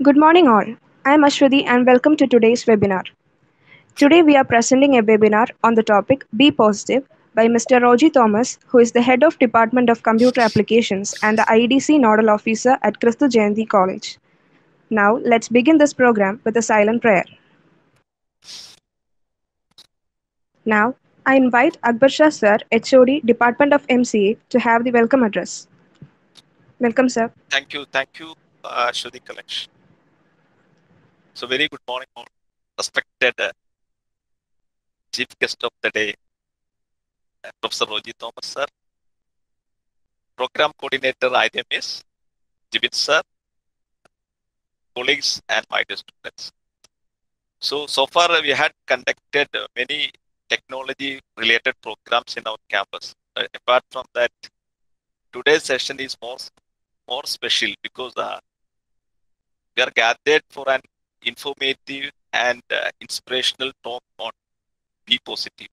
Good morning, all. I am Ashwati and welcome to today's webinar. Today, we are presenting a webinar on the topic Be Positive by Mr. Roji Thomas, who is the Head of Department of Computer Applications and the IDC Nodal Officer at Christu Jayanti College. Now, let's begin this program with a silent prayer. Now, I invite Akbar Shah Sir, HOD, Department of MCA, to have the welcome address. Welcome, sir. Thank you, Shruti Kalesh. So very good morning, all respected chief guest of the day, Professor Roji Thomas sir, program coordinator IDMS, Jibit sir, colleagues and my dear students. So far we had conducted many technology related programs in our campus. Apart from that, today's session is more special because we are gathered for an informative and inspirational talk on Be Positive.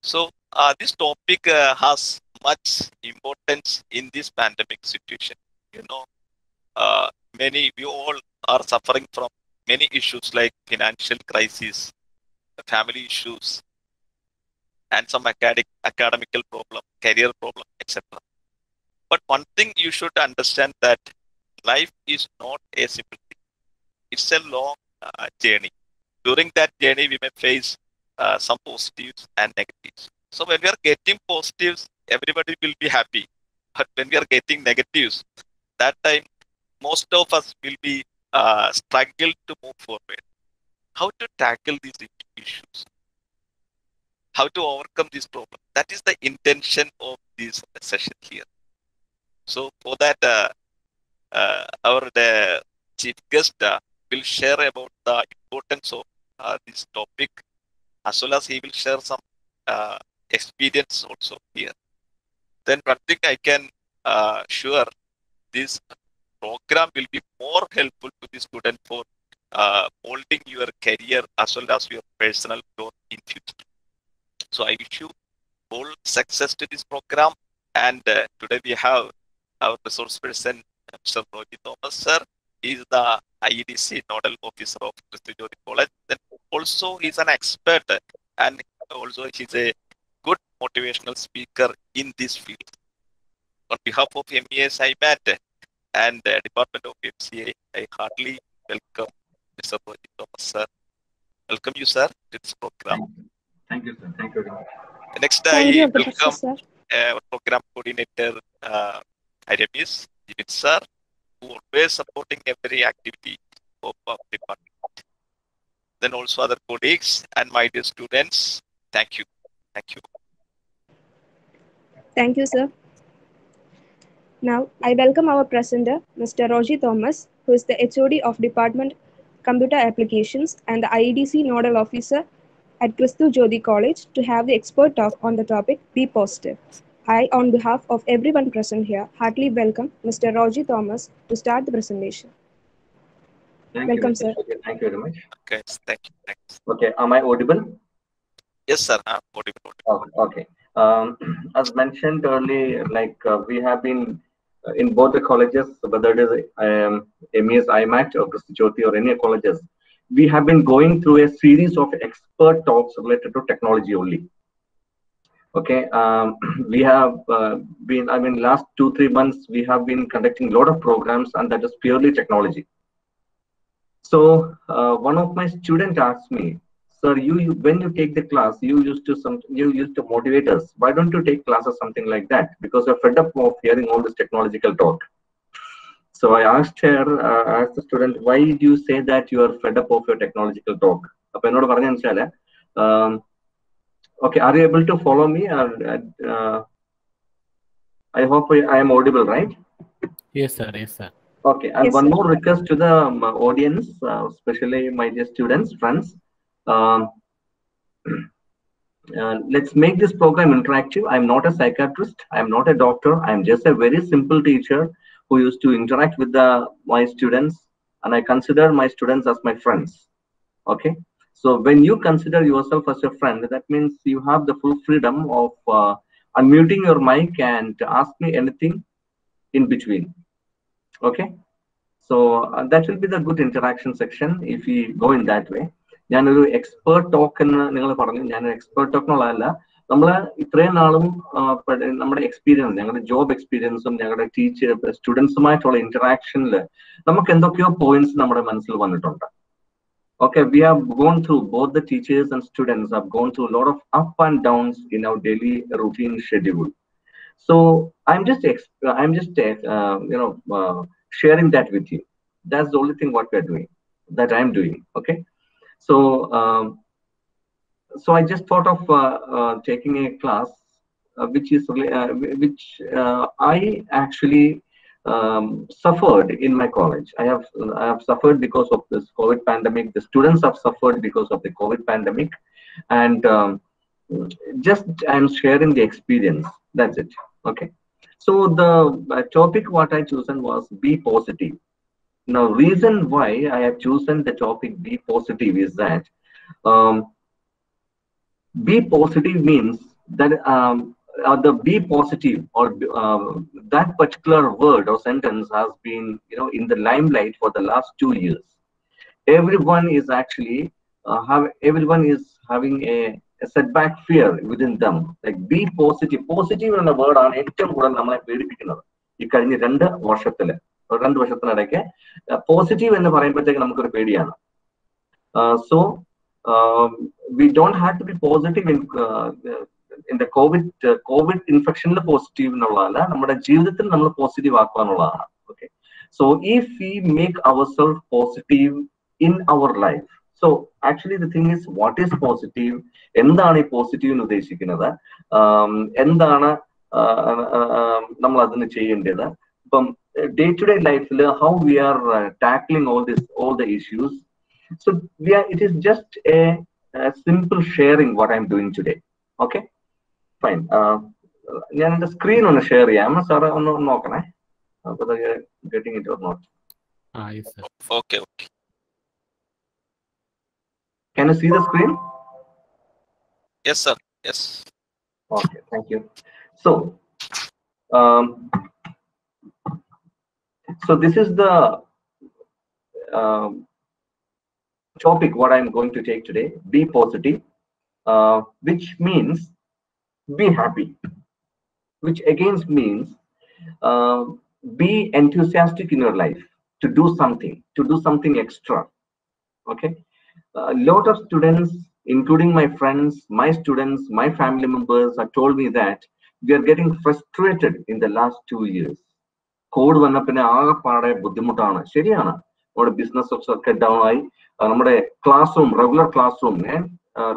So this topic has much importance in this pandemic situation. You know, we all are suffering from many issues like financial crisis, family issues, and some academical problem, career problem, etc. But one thing you should understand that life is not a simple thing. It's a long journey. During that journey, we may face some positives and negatives. So when we are getting positives, everybody will be happy. But when we are getting negatives, that time most of us will be struggle to move forward. How to tackle these issues? How to overcome this problem? That is the intention of this session here. So for that, the chief guest will share about the importance of this topic, as well as he will share some experience also here. Then one thing I can sure this program will be more helpful to the student for molding your career as well as your personal growth in future. So I wish you all success to this program. And today we have our resource person, Mr. Roji Thomas sir. He is the IEDC Nodal Officer of Christu Jayanti College. Then also he's an expert and also he's a good motivational speaker in this field. On behalf of MES IMAT and Department of MCA, I heartily welcome Mr. Roji Thomas sir. Welcome you, sir, to this program. Thank you, sir. Thank you very much. Next, Thank you, I Akbar Shah welcome Sir. our program coordinator, IDMS, Jibit sir, who always supporting every activity of our department. Then also other colleagues and my dear students, thank you. Thank you. Thank you, sir. Now, I welcome our presenter, Mr. Roji Thomas, who is the HOD of Department Computer Applications and the IEDC Nodal Officer at Christu Jayanti College, to have the expert talk on the topic Be Positive. I, on behalf of everyone present here, heartily welcome Mr. Roji Thomas to start the presentation. Welcome, sir. Thank you very much. Okay, thank you. Thanks. Okay, am I audible? Yes, sir. Audible. Okay. As mentioned earlier, we have been in both the colleges, whether it is MES IMAT or Christu Jayanti or any colleges, we have been going through a series of expert talks related to technology only. Okay, we have been, last 2-3 months, we have been conducting a lot of programs, and that is purely technology. So one of my students asked me, sir, when you take the class, you used to motivate us. Why don't you take classes something like that? Because we're fed up of hearing all this technological talk. So I asked the student, why do you say that you are fed up of your technological talk? Okay, are you able to follow me? I hope I am audible, right? Yes, sir. Yes, sir. Okay, and Yes, one sir. more request to the audience, especially my dear students, friends. Let's make this program interactive. I'm not a psychiatrist. I'm not a doctor. I'm just a very simple teacher who used to interact with my students, and I consider my students as my friends. Okay, so when you consider yourself as your friend, that means you have the full freedom of unmuting your mic and ask me anything in between. Okay, So that will be the good interaction section if we go in that way. ഞാനൊരു expert talk എന്ന് നിങ്ങൾ പറഞ്ഞു. ഞാനൊരു expert talk എന്നുള്ളതല്ല, നമ്മൾ ഇത്രയും നാളും നമ്മുടെ എക്സ്പീരിയൻസ്, ഞങ്ങളുടെ ജോബ് എക്സ്പീരിയൻസും ഞങ്ങളുടെ സ്റ്റുഡൻസുമായിട്ടുള്ള ഇന്ററാക്ഷനിൽ നമുക്ക് എന്തൊക്കെയോ പോയിന്റ്സ് നമ്മുടെ മനസ്സിൽ വന്നിട്ടുണ്ട്. Okay, we have gone through, both the teachers and students have gone through a lot of up and downs in our daily routine schedule. So I'm just sharing that with you. That's the only thing what we're doing, that I'm doing. Okay, so so I just thought of taking a class which I actually suffered in my college. I have suffered because of this COVID pandemic. The students have suffered because of the COVID pandemic, and just I'm sharing the experience. That's it. Okay. So the topic what I chosen was be positive. Now, reason why I have chosen the topic be positive is that be positive means that the be positive or that particular word or sentence has been, in the limelight for the last 2 years. Everyone is actually everyone is having a setback fear within them. Like be positive. Positive എന്ന word ആണ് ഏറ്റവും കൂടുതൽ നമ്മളെ പേടിപ്പിക്കുന്നത് ഈ കഴിഞ്ഞ 2 വർഷത്തിനിടയ്ക്ക്. Positive എന്ന് പറയുമ്പോഴത്തേക്ക് നമുക്കൊരു പേടിയാണ്. So we don't have to be positive in the COVID infection positive എന്നുള്ളതല്ല, നമ്മുടെ ജീവിതത്തിൽ നമ്മൾ positive ആക്കാനുള്ളതാണ്. Okay, so if we make ourselves positive in our life, so actually the thing is, what is positive? എന്താണ് ഈ positive എന്ന് ഉദ്ദേശിക്കുന്നത്? എന്താണ് നമ്മൾ അതിന് ചെയ്യേണ്ടത്? ഇപ്പം ഡേ ടു ഡേ ലൈഫിൽ how we are tackling all the issues. So it is just a simple sharing what I'm doing today. Okay, fine. ഞാൻ എന്റെ സ്ക്രീൻ ഒന്ന് ഷെയർ ചെയ്യാം സാറേ, ഒന്ന് നോക്കണേ getting it or not. Yes, sir. Okay. Can you see the screen? Yes, sir. Yes. Okay, thank you. So this is the topic what I'm going to take today. Be positive, which means be happy, which again means be enthusiastic in your life, to do something extra. Okay, a lot of students, including my friends, my students, my family members, have told me that we are getting frustrated in the last 2 years. Code വന്ന പിന്നെ ആകെപ്പാടെ ബുദ്ധിമുട്ടാണ്. ശരിയാണ്, നമ്മുടെ business ഒക്കെ down ആയി. നമ്മുടെ class room, regular class room,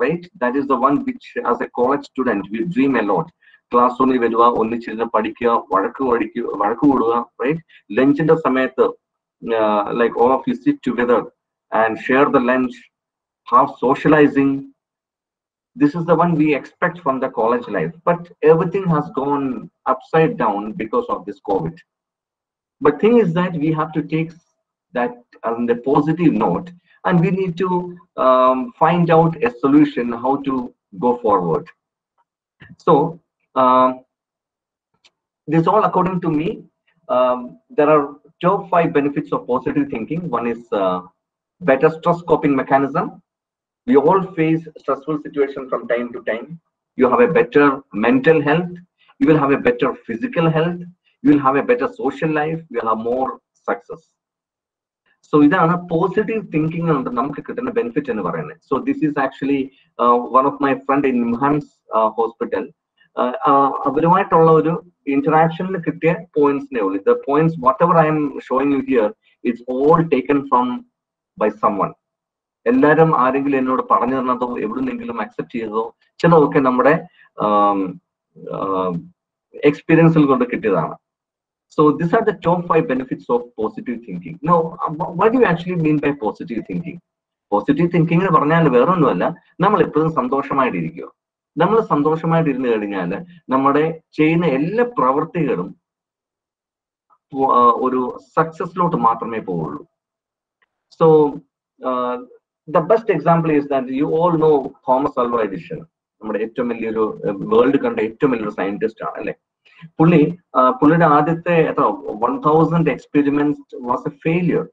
right, that is the one which as a college student we dream a lot. Class റൂമിൽ വരിക, ഒന്നിച്ചിരുന്ന് പഠിക്കുക, വഴക്ക് കൂടുക, റൈറ്റ്. ലഞ്ചിന്റെ സമയത്ത് like all of you sit together and share the lunch, have socializing. This is the one we expect from the college life, but everything has gone upside down because of this COVID. But thing is that we have to take that on the positive note, and we need to find out a solution how to go forward. So this all according to me. There are top 5 benefits of positive thinking. One is better stress coping mechanism. We all face stressful situations from time to time. You have a better mental health, you will have a better physical health, you will have a better social life, you will have more success. So idana positive thinking and namukku kittuna benefit ennu parayunne. So this is actually one of my friend in Nimhans hospital, അവരുമായിട്ടുള്ള ഒരു ഇന്ററാക്ഷനിൽ കിട്ടിയ പോയിന്റ്സിനെ ഉള്ളൂ. The points whatever I am showing you here, it's all taken from by someone. എല്ലാവരും ആരെങ്കിലും എന്നോട് പറഞ്ഞു തന്നതോ എവിടുന്നെങ്കിലും accept ചെയ്തതോ ചിലതൊക്കെ നമ്മുടെ എക്സ്പീരിയൻസിൽ കൊണ്ട് കിട്ടിയതാണ്. So these are the top 5 benefits of positive thinking. Now, what do you actually mean by positive thinking? Positive thinking എന്ന് പറഞ്ഞാൽ വേറൊന്നുമല്ല, നമ്മൾ എപ്പോഴും സന്തോഷമായിട്ടിരിക്കുക. നമ്മൾ സന്തോഷമായിട്ടിരുന്ന് കഴിഞ്ഞാൽ നമ്മുടെ ചെയ്യുന്ന എല്ലാ പ്രവൃത്തികളും ഒരു സക്സസിലോട്ട് മാത്രമേ പോവുള്ളൂ. So the best example is that you all know Thomas Alva Edison. നമ്മുടെ ഏറ്റവും വലിയൊരു വേൾഡ് കണ്ട ഏറ്റവും വലിയൊരു സയന്റിസ്റ്റ് ആണ്, അല്ലെ? പുള്ളിയുടെ ആദ്യത്തെ 1000 experiments was a failure.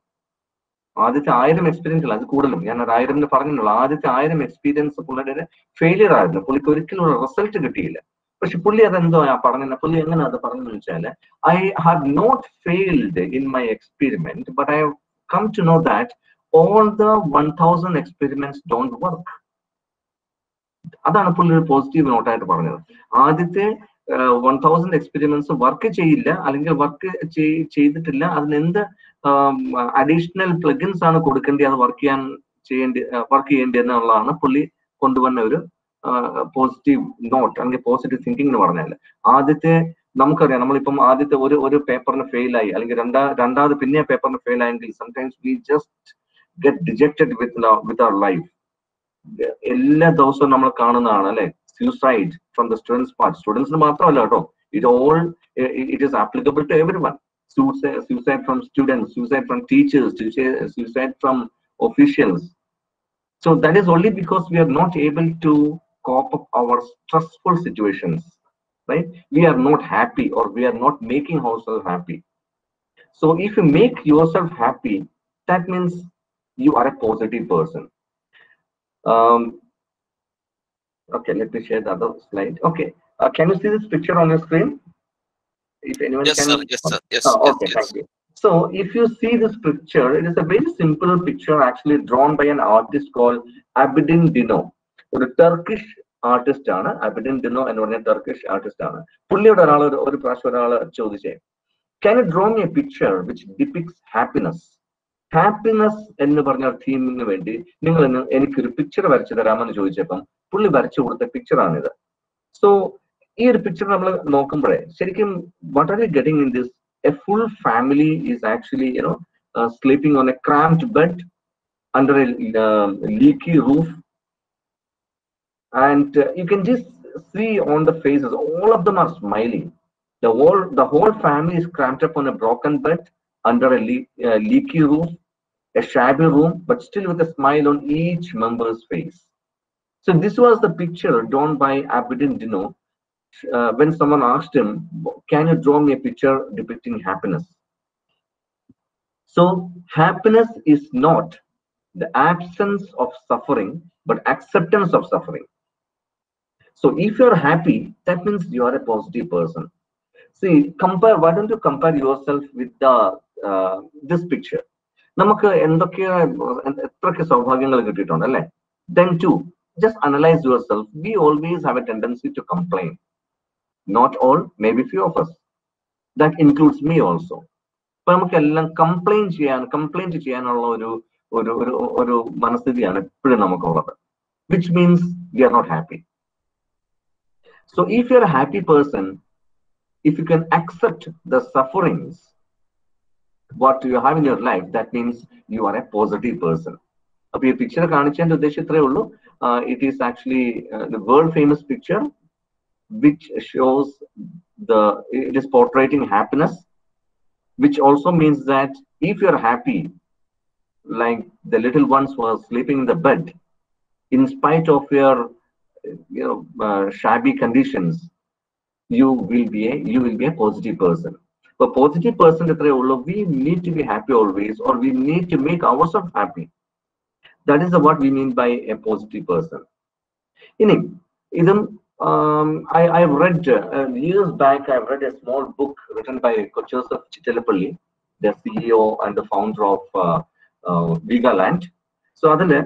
ആദ്യത്തെ 1000 എക്സ്പീരിയൻസ് അല്ല, അത് കൂടുതലും, ഞാൻ ഒരു 1000 എന്ന് പറഞ്ഞിട്ടുള്ളൂ. ആദ്യത്തെ 1000 എക്സ്പീരിയൻസ് പുള്ളിയുടെ ഫെയിലിയർ ആയിരുന്നു. പുള്ളിക്ക് ഒരിക്കലും ഒരു റിസൾട്ട് കിട്ടിയില്ല. പക്ഷെ പുള്ളി അതെന്തോ പറഞ്ഞത്, പുള്ളി എങ്ങനെ അത് പറഞ്ഞു വെച്ചാൽ, I have not failed in my experiment, but I have come to know that all the 1000 experiments don't work. അതാണ് പുള്ളി ഒരു പോസിറ്റീവ് നോട്ടായിട്ട് പറഞ്ഞത്. ആദ്യത്തെ 1000 എക്സ്പെരിമെന്റ്സ് വർക്ക് ചെയ്യില്ല, അല്ലെങ്കിൽ വർക്ക് ചെയ്തിട്ടില്ല, അതിനെന്ത് അഡീഷണൽ പ്ലഗിൻസ് ആണ് കൊടുക്കേണ്ടത്, അത് വർക്ക് ചെയ്യേണ്ടി എന്നുള്ളതാണ് പുള്ളി കൊണ്ടുവന്ന ഒരു പോസിറ്റീവ് നോട്ട്, അല്ലെങ്കിൽ പോസിറ്റീവ് തിങ്കിങ് എന്ന് പറഞ്ഞാൽ. ആദ്യത്തെ നമുക്കറിയാം, നമ്മളിപ്പം ആദ്യത്തെ ഒരു പേപ്പറിന് ഫെയിലായി, അല്ലെങ്കിൽ രണ്ടാമത് പിന്നെ പേപ്പറിന് ഫെയിൽ ആയെങ്കിൽ sometimes we just get dejected with our life. എല്ലാ ദിവസവും നമ്മൾ കാണുന്നതാണ് അല്ലെ, suicide from the students part. സ്റ്റുഡൻസിന് മാത്രമല്ല കേട്ടോ, it is applicable to everyone. Suicide from students, suicide from teachers, suicide from officials. So that is only because we are not able to cope up our stressful situations, right? We are not happy, or we are not making ourselves happy. So if you make yourself happy, that means you are a positive person. Okay, let me share the other slide. Okay, can you see this picture on your screen? If anyone yes, can. Sir. Yes, sir. Yes. Okay, yes. thank you. So if you see this picture, it is a very simple picture actually drawn by an artist called Abidin Dino. ഒരു Turkish artist ആണ് അബിഡിൻ ഡിനോ എന്ന് പറഞ്ഞ Turkish artist ആണ്. പുള്ളിയോട് ഒരു പ്രാവശ്യം ഒരാൾ ചോദിച്ചേ, can you draw me a picture which depicts happiness? Happiness എന്ന് പറഞ്ഞ തീമിന് വേണ്ടി നിങ്ങൾ എനിക്കൊരു പിക്ചർ വരച്ചു തരാമെന്ന് ചോദിച്ചപ്പം പുള്ളി വരച്ചു കൊടുത്ത പിക്ചറാണിത്. സോ ഈ ഒരു പിക്ചർ നമ്മൾ നോക്കുമ്പോഴേ ശരിക്കും what are you getting in this? A full family is actually sleeping on a cramped bed under a leaky roof, and you can just see on the faces, all of them are smiling. The whole family is cramped up on a broken bed under a leaky roof, a shabby room, but still with a smile on each member's face. So this was the picture drawn by Abidin Dino when someone asked him, can you draw me a picture depicting happiness? So happiness is not the absence of suffering, but acceptance of suffering. So if you're happy, that means you are a positive person. See, why don't you compare yourself with this picture? നമുക്ക് എത്രയൊക്കെ സൗഭാഗ്യങ്ങൾ കിട്ടിയിട്ടുണ്ട് അല്ലെ? Then too, just analyze yourself. We always have a tendency to complain. Not all, maybe few of us. That includes me also. അപ്പൊ നമുക്കെല്ലാം complaint ചെയ്യാനുള്ള ഒരു മനസ്ഥിതിയാണ് എപ്പോഴും നമുക്കുള്ളത്, which means we are not happy. So if you're a happy person, if you can accept the sufferings what you have in your life, that means you are a positive person. അപ്പൊ ഈ picture കാണിച്ചതിന്റെ ഉദ്ദേശം ഇത്രയേ ഉള്ളൂ. It is actually the world famous picture which shows it is portraying happiness, which also means that if you are happy, like the little ones who are sleeping in the bed, in spite of your shabby conditions, you will be a positive person. A positive person, we need to be happy always, or we need to make ourselves happy. That is what we mean by a positive person. I've read years back, I've read a small book written by Joseph Chittilappilly, the CEO and the founder of Vegaland. So അതില്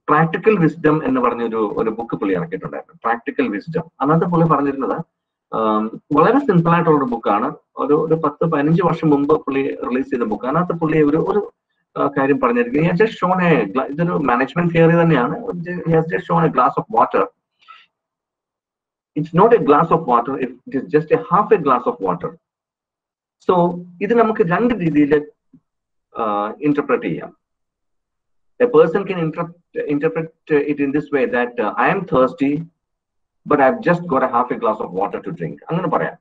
practical wisdom എന്ന് പറഞ്ഞൊരു book പുള്ളി ഇറക്കിയിട്ടുണ്ടായിരുന്നു. Practical wisdom. അന്നത്തെ പുള്ളി പറഞ്ഞിരുന്നത് വളരെ simple ആയിട്ടുള്ള ഒരു ബുക്കാണ്. ഒരു 10-15 വർഷം മുമ്പ് പുള്ളി റിലീസ് ചെയ്ത ബുക്ക്. അതിനകത്ത് പുള്ളി ഒരു കാര്യം പറഞ്ഞിരിക്കുന്നത്, ഇതൊരു മാനേജ്മെന്റ് തിയറി തന്നെയാണ്. a glass of water. It's not a glass of water, it is just a half a glass of water. So ഇത് നമുക്ക് രണ്ട് രീതിയിൽ ഇന്റർപ്രറ്റ് ചെയ്യാം. A person can interpret it in this way that I am thirsty, but I've just got a half a glass of water to drink. അങ്ങനെ പറയാം,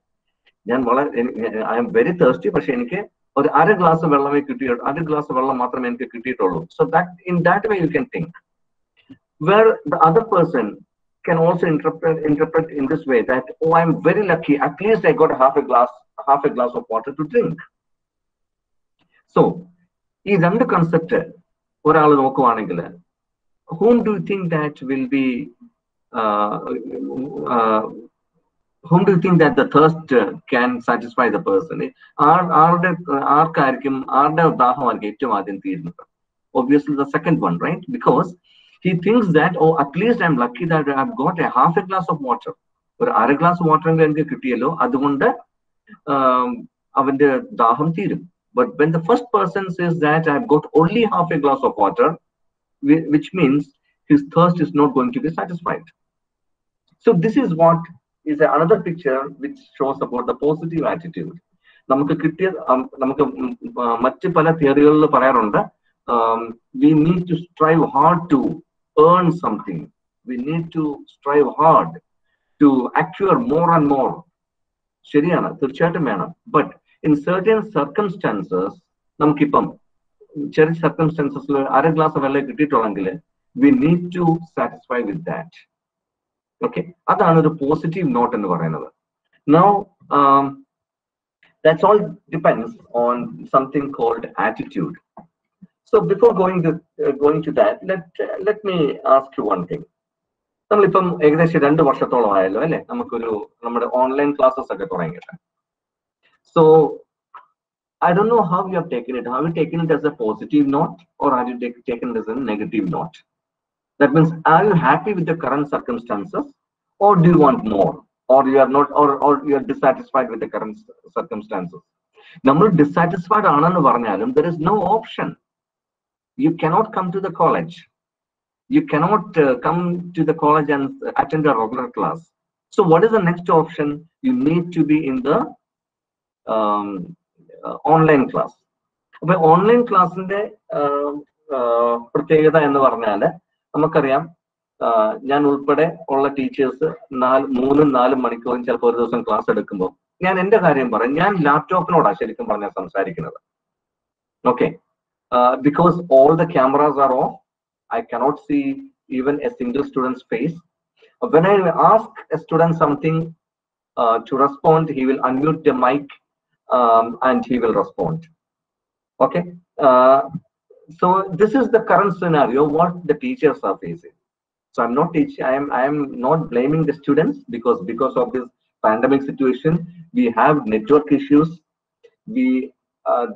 I am very thirsty, പക്ഷെ എനിക്ക് ഒരു അര ഗ്ലാസ് വെള്ളം മാത്രമേ എനിക്ക് കിട്ടിയിട്ടുള്ളൂ. So that in that way you can think. Where the other person can also interpret in this way that, oh, I'm very lucky, at least I got half a glass of water to drink. So ഈ രണ്ട് concept ഒരാൾ നോക്കുവാണെങ്കിൽ, whom do you think that will be whom do you think that the thirst can satisfy the person? ആർക്കായിരിക്കും ആരുടെ ദാഹമായിരിക്കും ഏറ്റവും ആദ്യം തീരുന്നത്? Obviously the second one, right? Because he thinks that, oh, at least I'm lucky that I've got a half a glass of water. ഒരു അര glass water എനിക്ക് കിട്ടിയല്ലോ, അതുകൊണ്ട് അവന്റെ ദാഹം തീരും. But when the first person says that I've got only half a glass of water, which means his thirst is not going to be satisfied. So this is what is another picture which shows about the positive attitude. നമുക്ക് മറ്റ് പല തിയറികളിൽ പറയാറുണ്ട്, we need to strive hard to earn something. We need to strive hard to acquire more and more. ശരിയാണ്, തീർച്ചയായിട്ടും വേണം. But in certain circumstances, നമുക്കിപ്പം ചെറിയ സർക്കംസ്റ്റാൻസസിൽ അര ഗ്ലാസ് വെള്ളം കിട്ടിയിട്ടുള്ളെങ്കിൽ we need to satisfy with that. Okay, അതാണ് ഒരു പോസിറ്റീവ് നോട്ട് എന്ന് പറയുന്നത്. Now that's all depends on something called attitude. So before going to that, let me ask you one thing. നമ്മളിപ്പം ഏകദേശം 2 വർഷത്തോളം ആയല്ലോ അല്ലെ നമ്മുടെ ഓൺലൈൻ ക്ലാസ്സസ് ഒക്കെ തുടങ്ങിയിട്ട്. So I don't know how you have taken it. Have you taken it as a positive note, or have you taken it as a negative note? That means, are you happy with the current circumstances, or do you want more, or you are not, or you are dissatisfied with the current circumstances? നമ്മൾ dissatisfied ആണെന്ന് പറഞ്ഞാലും there is no option. You cannot come to the college. You cannot come to the college and attend a regular class. So what is the next option? You need to be in the online class. അപ്പൊ online ക്ലാസ്സിന്റെ പ്രത്യേകത എന്ന് പറഞ്ഞാല് നമുക്കറിയാം, ഞാൻ ഉൾപ്പെടെ ഉള്ള teachers 3-4 മണിക്കൂറും ചിലപ്പോൾ ഒരു ദിവസം ക്ലാസ് എടുക്കുമ്പോൾ ഞാൻ എന്റെ കാര്യം പറയും, ഞാൻ ലാപ്ടോപ്പിനോടാണ് ശരിക്കും പറഞ്ഞാൽ സംസാരിക്കുന്നത്. Okay, because all the cameras are off, I cannot see even a single student's face. When I ask a student something to respond, he will unmute the mic and he will respond. Okay, so this is the current scenario what the teachers are facing. So I'm not teaching, I am not blaming the students, because of this pandemic situation we have network issues. We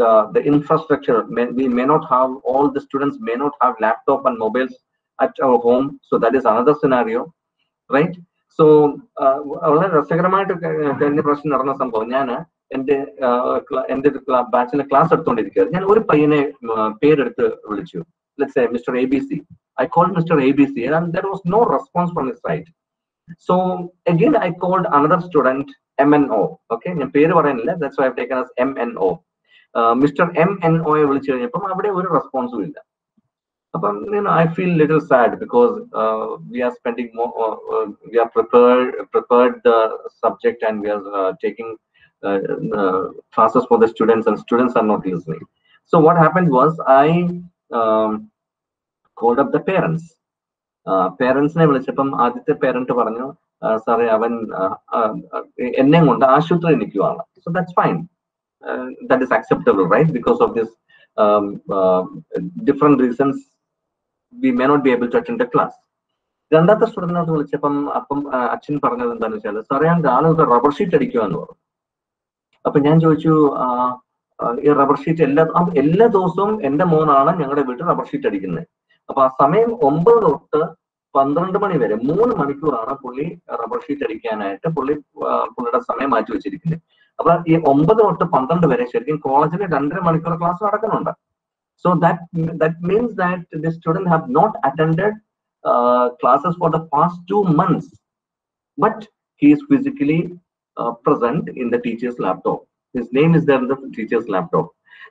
the infrastructure, we may not have, all the students may not have laptop and mobiles at our home, so that is another scenario, right? So വളരെ രസകരമായിട്ട് കഴിഞ്ഞ പ്രാവശ്യം നടന്ന സംഭവം, ഞാൻ എന്റെ ബാച്ചിലെ class എടുത്തുകൊണ്ടിരിക്കുകയാണ്. ഞാൻ ഒരു പയ്യനെ പേരെടുത്ത് വിളിച്ചു, let's say Mr. ABC. I called Mr. ABC and there was no response from his side. So again I called another student, MNO. Okay, ഞാൻ പേര് പറയുന്നില്ല, that's why I've taken as MNO. Mr. MNO വിളിച്ചു കഴിഞ്ഞപ്പം അവിടെ ഒരു റെസ്പോൺസും ഇല്ല. അപ്പം I feel little sad because we are spending more, we are prepared the subject and we are taking classes for the students, and students are not listening. So what happened was I called up the parents. Parentsനെ വിളിച്ചപ്പം ആദ്യത്തെ parent പറഞ്ഞു, സാറേ അവൻ എന്നെ കൊണ്ട് ആശുപത്രി നിൽക്കുവാണ്. So that's fine, that is acceptable, right? Because of this different reasons we may not be able to attend the class. രണ്ടാമത്തെ സ്റ്റുഡന്റിനോട് വിളിച്ചപ്പം അച്ഛൻ പറഞ്ഞത് എന്താണെന്ന് വെച്ചാൽ, സാറേ ഞാൻ ആളുകൾ റബ്ബർ ഷീറ്റ് അടിക്കുവാന്ന് പറഞ്ഞു. അപ്പൊ ഞാൻ ചോദിച്ചു, ഈ റബ്ബർ ഷീറ്റ് എല്ലാ ദിവസവും എന്റെ മോനാണ് ഞങ്ങളുടെ വീട്ടിൽ റബ്ബർ ഷീറ്റ് അടിക്കുന്നത്. അപ്പൊ ആ സമയം 9 തൊട്ട് 12 മണി വരെ 3 മണിക്കൂറാണ് പുള്ളി റബ്ബർ ഷീറ്റ് അടിക്കാനായിട്ട് പുള്ളിയുടെ സമയം മാറ്റി വെച്ചിരിക്കുന്നത്. അപ്പൊ ഈ 9 തൊട്ട് 12 വരെ ശരിക്കും കോളേജിൽ 2.5 മണിക്കൂർ ക്ലാസ് നടക്കുന്നുണ്ട്. So that means that the student have not attended classes for the past 2 months, but he is physically present in the teacher's laptop. His name is there in the teacher's laptop.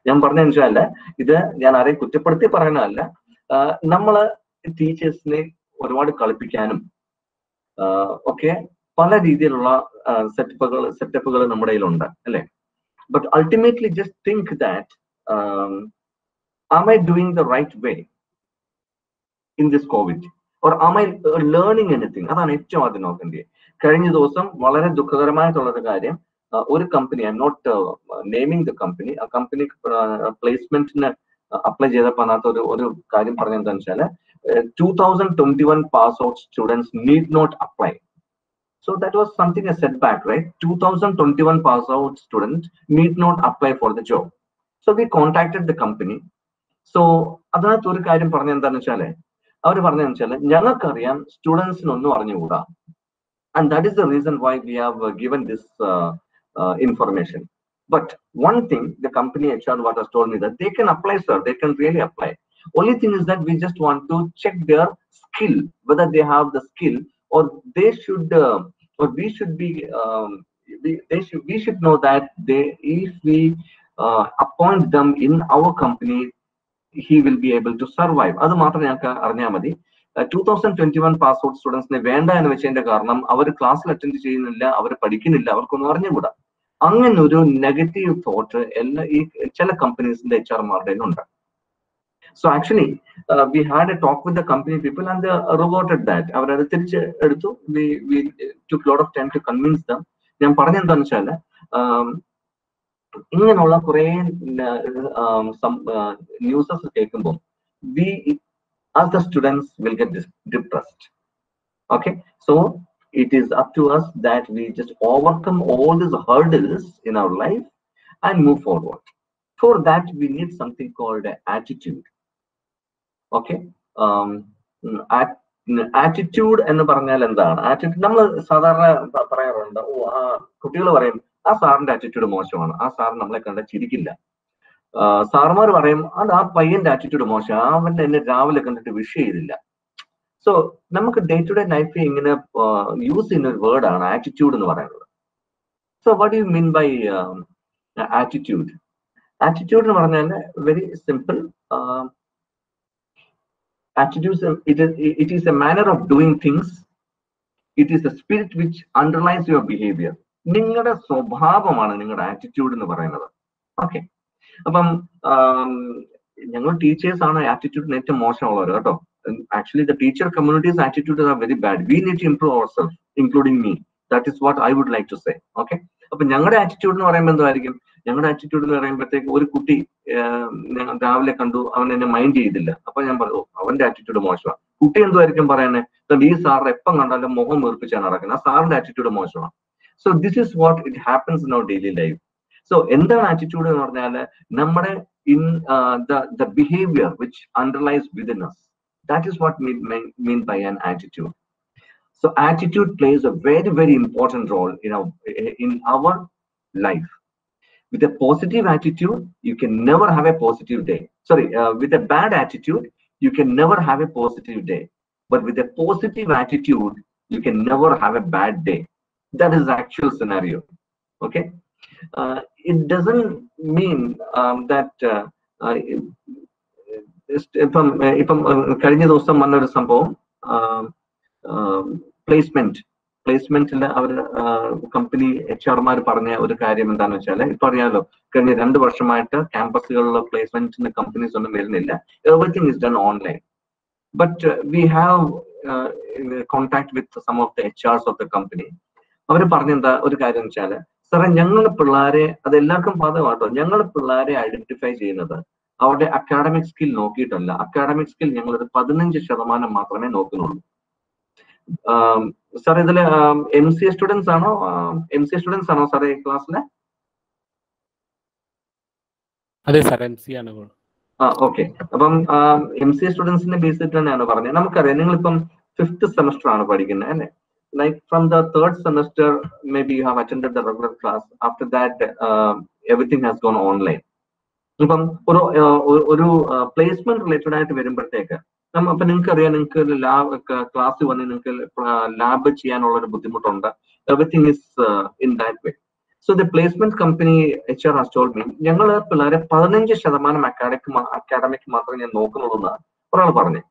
ഞാൻ പറഞ്ഞ വെച്ചാല് ഇത് ഞാൻ ആരെയും കുറ്റപ്പെടുത്തി പറയുന്നതല്ല, നമ്മള് ടീച്ചേഴ്സിനെ ഒരുപാട് കളിപ്പിക്കാനും ഒക്കെ പല രീതിയിലുള്ള സെറ്റപ്പുകൾ നമ്മുടെ കയ്യിലുണ്ട് അല്ലെ. But ultimately just think that am I doing the right way in this COVID? or am I learning anything? അതാണ് ഏറ്റവും ആദ്യം നോക്കേണ്ടത്. കഴിഞ്ഞ ദിവസം വളരെ ദുഃഖകരമായിട്ടുള്ളൊരു കാര്യം, ഒരു company, I M not naming the company, ആ കമ്പനി പ്ലേസ്മെന്റിന് അപ്ലൈ ചെയ്തപ്പോൾ അതിനകത്ത് ഒരു കാര്യം പറഞ്ഞത് എന്താണെന്ന് വെച്ചാൽ 2021 pass out students need not apply. So that was something a setback, right? 2021 pass out students need not apply for the job. So we contacted the company. So അതിനകത്ത് ഒരു കാര്യം പറഞ്ഞത് എന്താണെന്ന് വെച്ചാൽ, അവർ പറഞ്ഞതെന്ന് വെച്ചാൽ ഞങ്ങൾക്കറിയാം സ്റ്റുഡൻസിനൊന്നും അറിഞ്ഞുകൂടാ, and that is the reason why we have given this information. But one thing, the company HR what has told me that they can apply, sir, they can really apply. Only thing is that we just want to check their skill, whether they have the skill, or they should or we should be we should know that if we appoint them in our company, he will be able to survive. അത് മാത്രം ഞങ്ങൾക്ക് അറിഞ്ഞാൽ മതി. 2021 pass out സ്റ്റുഡൻസിനെ വേണ്ട എന്ന് വെച്ചതിന്റെ കാരണം അവർ ക്ലാസ്സിൽ attend ചെയ്യുന്നില്ല, അവർ പഠിക്കുന്നില്ല, അവർക്കൊന്നും അറിഞ്ഞുകൂടാ. അങ്ങനെ ഒരു നെഗറ്റീവ് തോട്ട് ഈ ചില കമ്പനീസിന്റെ HR-മാരുടെ ഉണ്ട്. So actually we had a talk with the company people and they reverted that. അവരത് തിരിച്ചെടുത്തു. We took a lot of time to convince them. ഞാൻ പറഞ്ഞെന്താന്ന് വെച്ചാൽ ഇങ്ങനെയുള്ള കുറെ ന്യൂസസ് കേൾക്കുമ്പോൾ we as the students will get depressed. Okay, so it is up to us that we just overcome all these hurdles in our life and move forward. For that we need something called attitude. Okay, attitude എന്ന് പറഞ്ഞാൽ എന്താണ്? Attitude നമ്മൾ സാധാരണ പറയാറുണ്ട്, കുട്ടികൾ പറയും ആ സാറിന്റെ ആറ്റിറ്റ്യൂഡ് മോശമാണ്, ആ സാർ നമ്മളെ കണ്ട ചിരിക്കില്ല. സാറുമാർ പറയും അത് ആ പയ്യന്റെ ആറ്റിറ്റ്യൂഡ് മോശം, അവൻ എന്നെ രാവിലെ കണ്ടിട്ട് വിഷ് ചെയ്തില്ല. സോ നമുക്ക് ഡേ ടു ഡേ ലൈഫിൽ ഇങ്ങനെ യൂസ് ചെയ്യുന്ന ഒരു വേർഡാണ് ആറ്റിറ്റ്യൂഡ് എന്ന് പറയുന്നത്. So what you mean by attitude? Attitude എന്ന് പറഞ്ഞാൽ very simple. Attitudes, it is a manner of doing things. It is a spirit which underlies your behavior. നിങ്ങളുടെ സ്വഭാവമാണ് നിങ്ങളുടെ ആറ്റിറ്റ്യൂഡ് എന്ന് പറയുന്നത്. ഓക്കെ, അപ്പം ഞങ്ങൾ ടീച്ചേഴ്സ് ആണ് ആറ്റിറ്റ്യൂഡിന് ഏറ്റവും മോശമുള്ളവർ കേട്ടോ. Actually the teacher communities attitude are very bad. We need to improve our self, including me. That is what I would like to say. Okay, അപ്പൊ ഞങ്ങളുടെ ആറ്റിറ്റ്യൂഡ് എന്ന് പറയുമ്പോൾ എന്തായിരിക്കും? ഞങ്ങളുടെ ആറ്റിറ്റ്യൂഡ് എന്ന് പറയുമ്പോഴത്തേക്ക് ഒരു കുട്ടി രാവിലെ കണ്ടു, അവൻ എന്നെ മൈൻഡ് ചെയ്തില്ല, അപ്പൊ ഞാൻ പറഞ്ഞു അവന്റെ ആറ്റിറ്റ്യൂഡ് മോശമാണ്. കുട്ടി എന്തായിരിക്കും പറയുന്നത്? ഈ സാറിന് എപ്പം കണ്ടാലും മുഖം വീർപ്പിച്ചാണ് നടക്കുന്നത്, ആ സാറിന്റെ ആറ്റിറ്റ്യൂഡ് മോശമാണ്. So this is what it happens in our daily life. So എന്താണ് ആറ്റിറ്റ്യൂഡ് എന്ന് പറഞ്ഞാല് നമ്മുടെ in the behaviour which underlies within us. That is what we mean by an attitude. So attitude plays a very, very important role in our life. With a positive attitude, you can never have a positive day. Sorry, with a bad attitude, you can never have a positive day. But with a positive attitude, you can never have a bad day. That is the actual scenario. Okay, it doesn't mean that ഇപ്പം കഴിഞ്ഞ ദിവസം വന്നൊരു സംഭവം, പ്ലേസ്മെന്റിൽ അവർ company HR-മാർ പറഞ്ഞ ഒരു കാര്യം എന്താണെന്ന് വെച്ചാൽ, ഇപ്പൊ അറിയാലോ കഴിഞ്ഞ 2 വർഷമായിട്ട് ക്യാമ്പസുകളിലെ പ്ലേസ്മെന്റിന് കമ്പനീസ് ഒന്നും വരുന്നില്ല. Everything is done online. But we have contact with some of the HRs of the company. അവർ പറഞ്ഞെന്താ ഒരു കാര്യം എന്ന് വെച്ചാൽ, സാറേ ഞങ്ങളുടെ പിള്ളേരെ, അത് എല്ലാവർക്കും ബാധകമാട്ടോ, ഞങ്ങളുടെ പിള്ളേരെ ഐഡന്റിഫൈ ചെയ്യുന്നത് അവരുടെ അക്കാഡമിക് സ്കിൽ നോക്കിയിട്ടല്ല. അക്കാഡമിക് സ്കിൽ ഞങ്ങളൊരു 15% മാത്രമേ നോക്കുന്നുള്ളൂ. സാർ ഇതില് MCA സ്റ്റുഡൻസ് ആണോ സാറേ ക്ലാസ്സിലെ? അതെ സാർ, MCA ആണ്. ഓക്കെ, അപ്പം MCA സ്റ്റുഡൻസിനെ ബേസ് ചെയ്തിട്ട് തന്നെയാണ് പറഞ്ഞത്. നമുക്കറിയാം നിങ്ങളിപ്പം 5th സെമസ്റ്റർ ആണ് പഠിക്കുന്നത് അല്ലെ? Like from the 3rd semester, maybe you have attended the regular class. After that, everything has gone online. ഇപ്പം ഒരു പ്ലേസ്മെന്റ് റിലേറ്റഡ് ആയിട്ട് വരുമ്പോഴത്തേക്ക് അപ്പൊ നിങ്ങൾക്ക് അറിയാം, നിങ്ങൾക്ക് ക്ലാസ് വന്ന് നിങ്ങൾക്ക് ലാബ് ചെയ്യാനുള്ള ഒരു ബുദ്ധിമുട്ടുണ്ട്. Everything is in that way. So the placement company HR has told me, ഞങ്ങൾ പിള്ളേരെ 15% അക്കാഡമിക് മാത്രമേ ഞാൻ നോക്കുന്നുള്ളൂ എന്നാണ് ഒരാൾ പറഞ്ഞു.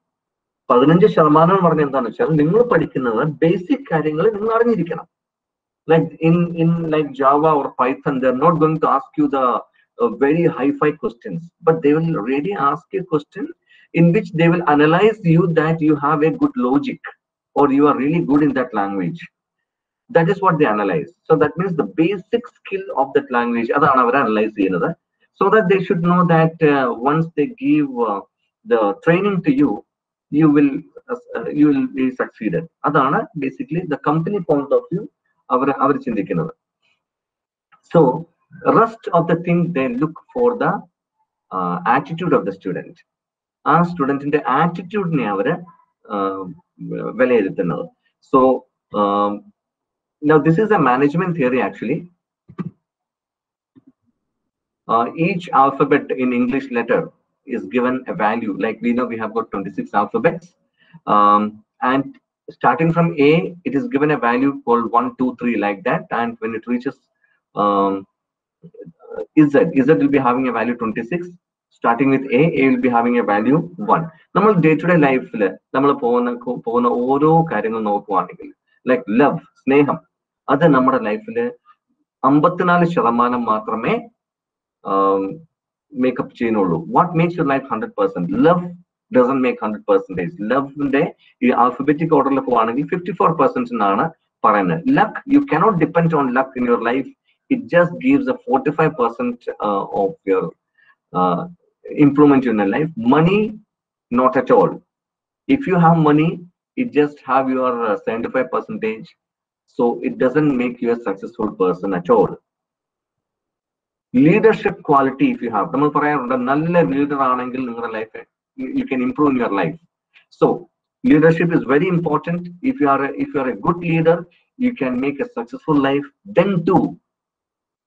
15% എന്ന് പറഞ്ഞാൽ എന്താണെന്ന് വെച്ചാൽ, നിങ്ങൾ പഠിക്കുന്നത് ബേസിക് കാര്യങ്ങൾ നിങ്ങൾ അറിഞ്ഞിരിക്കണം. Like in like Java or Python, they're not going to ask you the very high-fi questions, but they will really ask a question in which they will analyze you that you have a good logic or you are really good in that language. That is what they analyze. So that means the basic skill of that language, അതാണ് അവർ analyze ചെയ്യുന്നത്. So that they should know that once they give the training to you, you will be succeeded. അതാണ് basically the company point of view അവർ ചിന്തിക്കുന്നത്. So rest of the thing they look for the attitude of the student. ആ സ്റ്റുഡന്റിന്റെ ആറ്റിറ്റ്യൂഡിനെ അവര് വിലയിരുത്തുന്നത്. So now this is a management theory actually. Each alphabet in English letter is given a value. Like we know we have got 26 alphabets, and starting from A, it is given a value called 1, 2, 3 like that, and when it reaches Z will be having a value 26. Starting with A will be having a value 1. നമ്മൾ day to day ലൈഫിൽ നമ്മൾ പോകുന്ന ഓരോ കാര്യങ്ങൾ നോക്കുവാണെങ്കിൽ like love, സ്നേഹം, അത് നമ്മുടെ ലൈഫിൽ 54% മാത്രമേ മേക്കപ്പ് ചെയ്യുന്നുള്ളൂ. What makes your life 100%? Love doesn't make 100%. ലവിന്റെ ഈ ആൽഫബറ്റിക് ഓർഡറിൽ പോവാണെങ്കിൽ 54% എന്നാണ് പറയുന്നത്. Luck, you cannot depend on luck in your life. It just gives a 45% of your improvement in your life. Money, not at all. If you have money, it just have your 75%. So it doesn't make you a successful person at all. Leadership quality, if you have, നമ്മൾ പറയാറുണ്ട് നല്ല leader ആണെങ്കിൽ നിങ്ങളുടെ life you can improve in your life. So leadership is very important. If you are a good leader, you can make a successful life. Then too,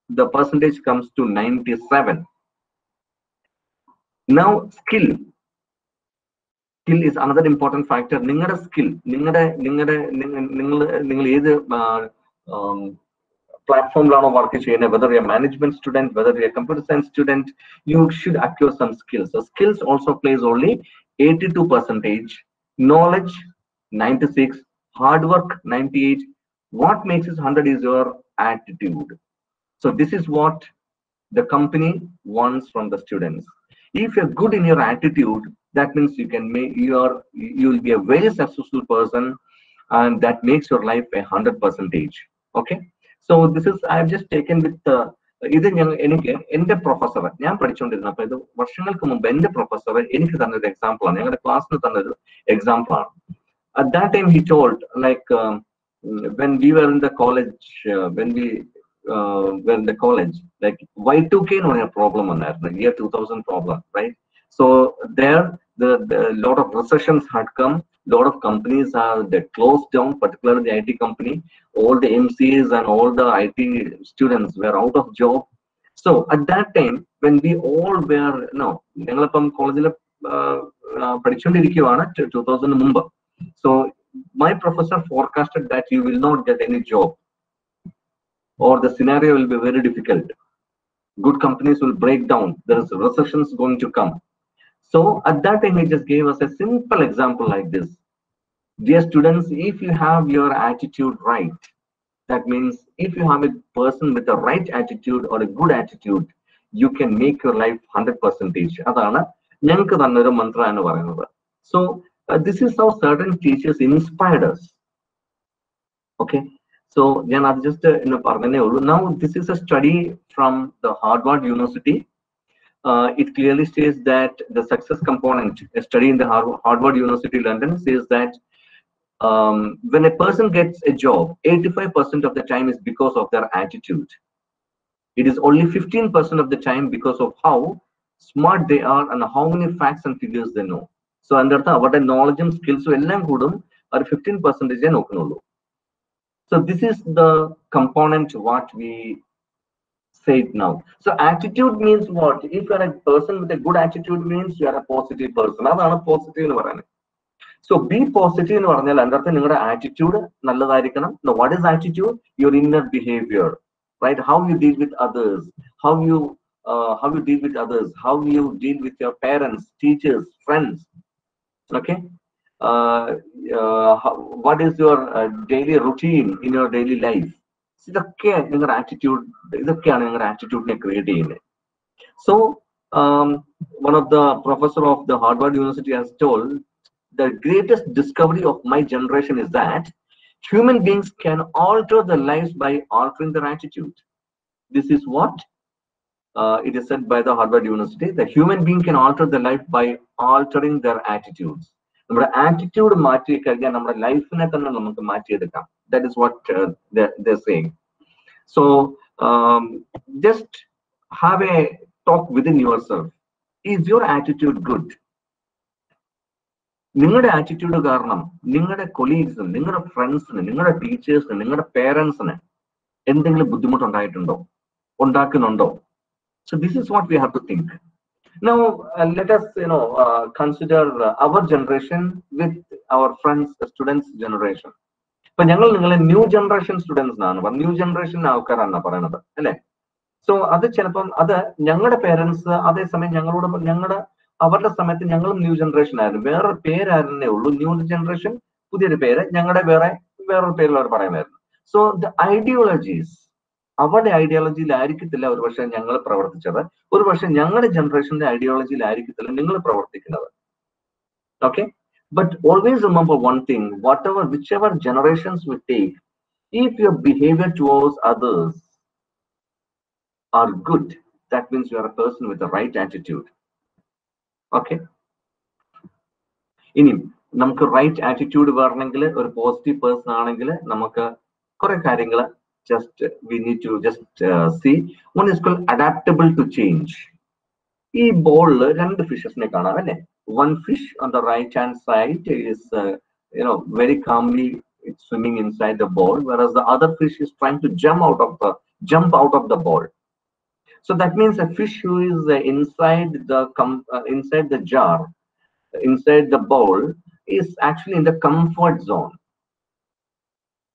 the percentage comes to 97. Now skill is another important factor. നിങ്ങളുടെ skill, നിങ്ങൾ ഏത് പ്ലാറ്റ്ഫോമിലാണോ work ചെയ്യുന്നത്, whether you're a management student, whether you're a computer science student, you should acquire some skills. So skills also plays only 82%, knowledge 96, hard work 98. What makes it 100 is your attitude. So this is what the company wants from the students. If you're good in your attitude, that means you will be a very successful person, and that makes your life 100%. Okay, so this is I have just taken with ഇത് എനിക്ക് എന്റെ professor, ഞാൻ പഠിച്ചുകൊണ്ടിരുന്നപ്പോൾ ഇത് വർഷങ്ങൾക്ക് മുമ്പ് എന്റെ professor എനിക്ക് തന്നൊരു എക്സാമ്പിൾ ആണ്, ഞങ്ങളുടെ ക്ലാസ്സിന് തന്നൊരു എക്സാമ്പിൾ ആണ്. At that time he told, like when we were in the college, were in the college, like Y2K no problem on that, the year 2000 problem, right? So there the lot of recessions had come, lot of companies they closed down, particularly the IT company. All the MCAs and all the IT students were out of job. So at that time when we all were ഞങ്ങളിപ്പം കോളേജിൽ പഠിച്ചുകൊണ്ടിരിക്കുകയാണ് 2000 മുമ്പ്. So my professor forecasted that you will not get any job, or the scenario will be very difficult. Good companies will break down. There is recessions going to come. So at that time, he just gave us a simple example like this. Dear students, if you have your attitude right, that means if you have a person with the right attitude or a good attitude, you can make your life 100%. അതാണ് ഞങ്ങൾക്ക് തന്നൊരു മന്ത്ര എന്ന് പറയുന്നത്. So this is how certain teachers inspired us. Okay. So just now this is a study from the Harvard University. It clearly says that the success component, a study in the Harvard University London, says that when a person gets a job, 85% of the time is because of their attitude. It is only 15% of the time because of how smart they are and how many facts and figures they know. So under what knowledge and skills ellam koodum or 15% nokkunullu. So this is the component what we said now. So attitude means what? If you are a person with a good attitude, means you are a positive person. That's positive nu parayana. So be positive nu parnal andarthe ningada attitude nalladayirikkanam. Now what is attitude? Your inner behavior, right? How you deal with others, how you deal with others, how you deal with your parents, teachers, friends. Okay. What is your daily routine in your daily life? ഇതൊക്കെ നിങ്ങളുടെ attitude, ഇതൊക്കെയാണ് നിങ്ങളുടെ ആറ്റിറ്റ്യൂഡിനെ create ചെയ്യുന്നത്. So One of the professor of the Harvard University has told, the greatest discovery of my generation is that human beings can alter their lives by altering their attitude. This is what it is said by the Harvard University. The human being can alter their life by altering their attitudes. Our attitude മാറ്റി കഴിഞ്ഞാൽ നമ്മുടെ ലൈഫിനെ തന്നെ നമുക്ക് മാറ്റിയെടുക്കാം. That is what they're saying. So just have a talk within yourself. Is your attitude good? നിങ്ങളുടെ attitude കാരണം നിങ്ങളുടെ കൊളീഗ്സിന്, നിങ്ങളുടെ ഫ്രണ്ട്സിന്, നിങ്ങളുടെ ടീച്ചേഴ്സിന്, നിങ്ങളുടെ പേരൻസിന് എന്തെങ്കിലും ബുദ്ധിമുട്ടുണ്ടായിട്ടുണ്ടോ, ഉണ്ടാക്കുന്നുണ്ടോ? So this is what we have to think. Now let us consider our generation with our friends, students generation. ഇപ്പൊ ഞങ്ങൾ നിങ്ങളെ ന്യൂ ജനറേഷൻ സ്റ്റുഡൻസ് ആണ്, ന്യൂ ജനറേഷൻ ആൾക്കാരാണ് പറയുന്നത് അല്ലെ. സോ അത് ചിലപ്പം അത് ഞങ്ങളുടെ പേരൻസ് അതേസമയം ഞങ്ങളോട് അവരുടെ സമയത്ത് ഞങ്ങളും ന്യൂ ജനറേഷൻ ആയിരുന്നു, വേറൊരു പേരായിരുന്നേ ഉള്ളൂ. ന്യൂ ജനറേഷൻ പുതിയൊരു പേര്, ഞങ്ങളുടെ വേറൊരു പേരിൽ അവർ പറയുമായിരുന്നു. സോ ദ ഐഡിയോളജീസ് അവരുടെ ഐഡിയോളജിയിലായിരിക്കത്തില്ല ഒരു പക്ഷെ ഞങ്ങൾ പ്രവർത്തിച്ചത്, ഒരു പക്ഷെ ഞങ്ങളുടെ ജനറേഷന്റെ ഐഡിയോളജിയിലായിരിക്കത്തില്ല നിങ്ങൾ പ്രവർത്തിക്കുന്നത്. Okay, but always remember one thing, whichever generations we take, if your behavior towards others are good, that means you are a person with the right attitude. Okay, ഇനി നമുക്ക് റൈറ്റ് ആറ്റിറ്റ്യൂഡ് വരണമെങ്കിൽ, ഒരു പോസിറ്റീവ് പേഴ്സൺ ആണെങ്കിൽ നമുക്ക് കുറെ കാര്യങ്ങൾ we need to just see. One is called adaptable to change. ഈ ബോളിൽ രണ്ട് ഫിഷസിനെ കാണാം അല്ലെ. One fish on the right hand side is very calmly swimming inside the bowl, whereas the other fish is trying to jump out of the bowl. So that means a fish who is inside the jar, inside the bowl, is actually in the comfort zone.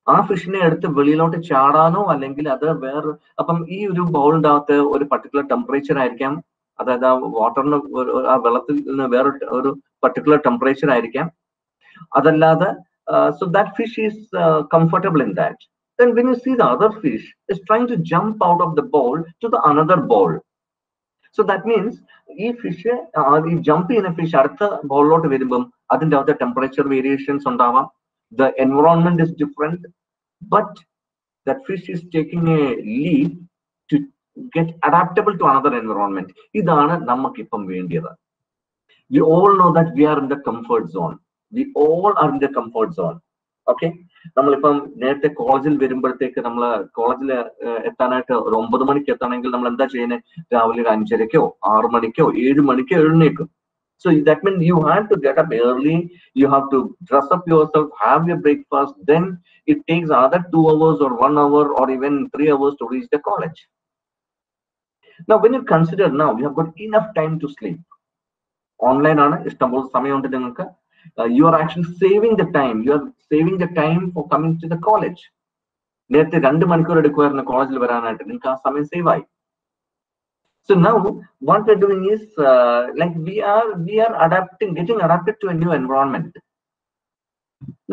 ആ ഫിഷിനെ എടുത്ത് വെളിയിലോട്ട് ചാടാനോ അല്ലെങ്കിൽ അത് വേറെ, അപ്പം ഈ ഒരു ബൗളിന്റെ അകത്ത് ഒരു പർട്ടിക്കുലർ ടെമ്പറേച്ചർ ആയിരിക്കാം, അതായത് ആ വാട്ടറിന് ആ വെള്ളത്തിൽ നിന്ന് വേറെ ഒരു പർട്ടിക്കുലർ ടെമ്പറേച്ചർ ആയിരിക്കാം. അതല്ലാതെ so that fish is comfortable in that. Then when you see the other fish is trying to jump out of the bowl to the another bowl. So that means ഈ fish ഈ jump ചെയ്യുന്ന fish അടുത്ത ബോളിലോട്ട് വരുമ്പം അതിൻ്റെ അകത്ത് temperature variations ഉണ്ടാവാം, the environment is different, but that fish is taking a leap to get adaptable to another environment. ഇതാണ് നമുക്ക് ഇപ്പം വേണ്ടിയത്. We all know that we are in the comfort zone. We all are in the comfort zone. Okay, നമ്മളിപ്പം നേരത്തെ കോളേജിൽ വരുമ്പോഴത്തേക്ക് നമ്മൾ കോളേജിൽ എത്താനായിട്ട് ഒരു 9 മണിക്ക് എത്തണമെങ്കിൽ നമ്മൾ എന്താ ചെയ്യുന്നത്? രാവിലെ ഒരു 5:30-ക്കോ 6 മണിക്കോ 7 മണിക്കോ എഴുന്നേക്കും. So that means you have to get up early, you have to dress up yourself, have your breakfast, then it takes another 2 hours or 1 hour or even 3 hours to reach the college. Now when you consider, now you have got enough time to sleep. Online ആണ്, ഇഷ്ടംപോലെ സമയമുണ്ട് നിങ്ങൾക്ക്. You are actually saving the time. You are saving the time for coming to the college. നേരത്തെ 2 മണിക്കൂർ എടുക്കുമായിരുന്നു കോളേജിൽ വരാനായിട്ട്, നിങ്ങൾക്ക് ആ സമയം സേവ് ആയി. So now what we're doing is like we are getting adapted to a new environment.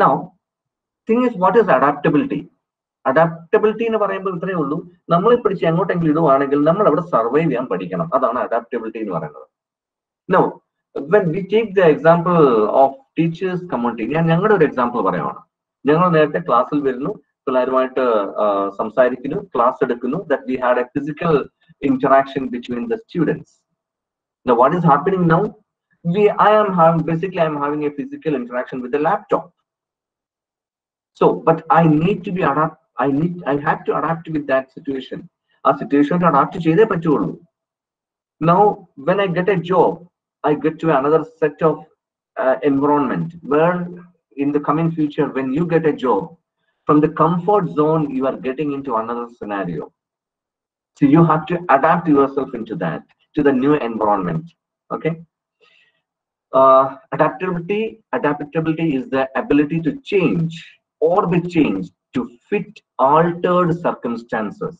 Now thing is, what is adaptability? Adaptability എന്ന് പറയുമ്പോൾ ഇത്രയേ ഉള്ളൂ, നമ്മളെ പിടിച്ച് എങ്ങോട്ടെങ്കിലും ഇടുവാണെങ്കിൽ നമ്മൾ അവിടെ സർവൈവ് ചെയ്യാൻ പഠിക്കണം. അതാണ് adaptability എന്ന് പറയുന്നത്. Now when we take the example of teachers community, ഞാൻ ഞങ്ങളുടെ ഒരു എക്സാമ്പിൾ പറയുവാണ്. ഞങ്ങൾ നേരത്തെ ക്ലാസ്സിൽ വരുന്നു, പിള്ളേരുമായിട്ട് സംസാരിക്കുന്നു, ക്ലാസ് എടുക്കുന്നു, that we had a physical interaction between the students. Now what is happening now? I am having a physical interaction with the laptop. So but I need to be I have to adapt with that situation. A situation to adapt ചെയ്തേ പറ്റുള്ളൂ. Now when I get a job, I get to another set of environment where in the coming future, when you get a job, from the comfort zone you are getting into another scenario. So you have to adapt yourself into that, to the new environment. Okay, adaptability is the ability to change or be changed to fit altered circumstances.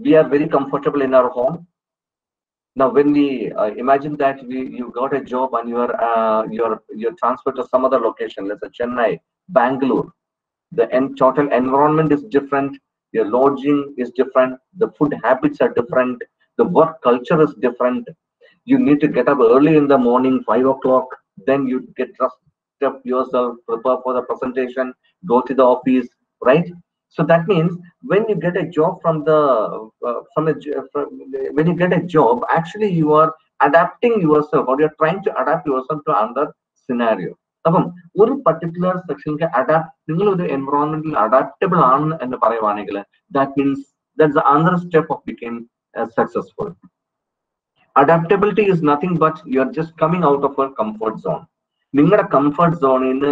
We are very comfortable in our home. Now when we imagine that you got a job and you're transferred to some other location, let's say Chennai, Bangalore, the total environment is different, your lodging is different, the food habits are different, The work culture is different. You need to get up early in the morning, 5 o'clock, then you get dressed up yourself, prepare for the presentation, go to the office, right? So that means when you get a job when you get a job, actually you are adapting yourself, or you're trying to adapt yourself to another scenario. അപ്പം ഒരു particular സെക്ഷനിക്ക് നിങ്ങൾ ഒരു എൻവറോൺമെന്റിൽ adaptable ആണ് എന്ന് പറയുവാണെങ്കിൽ that means that's the another step of becoming successful. Adaptability is nothing but you're just coming out of a comfort zone. നിങ്ങളുടെ comfort സോണിൽ നിന്ന്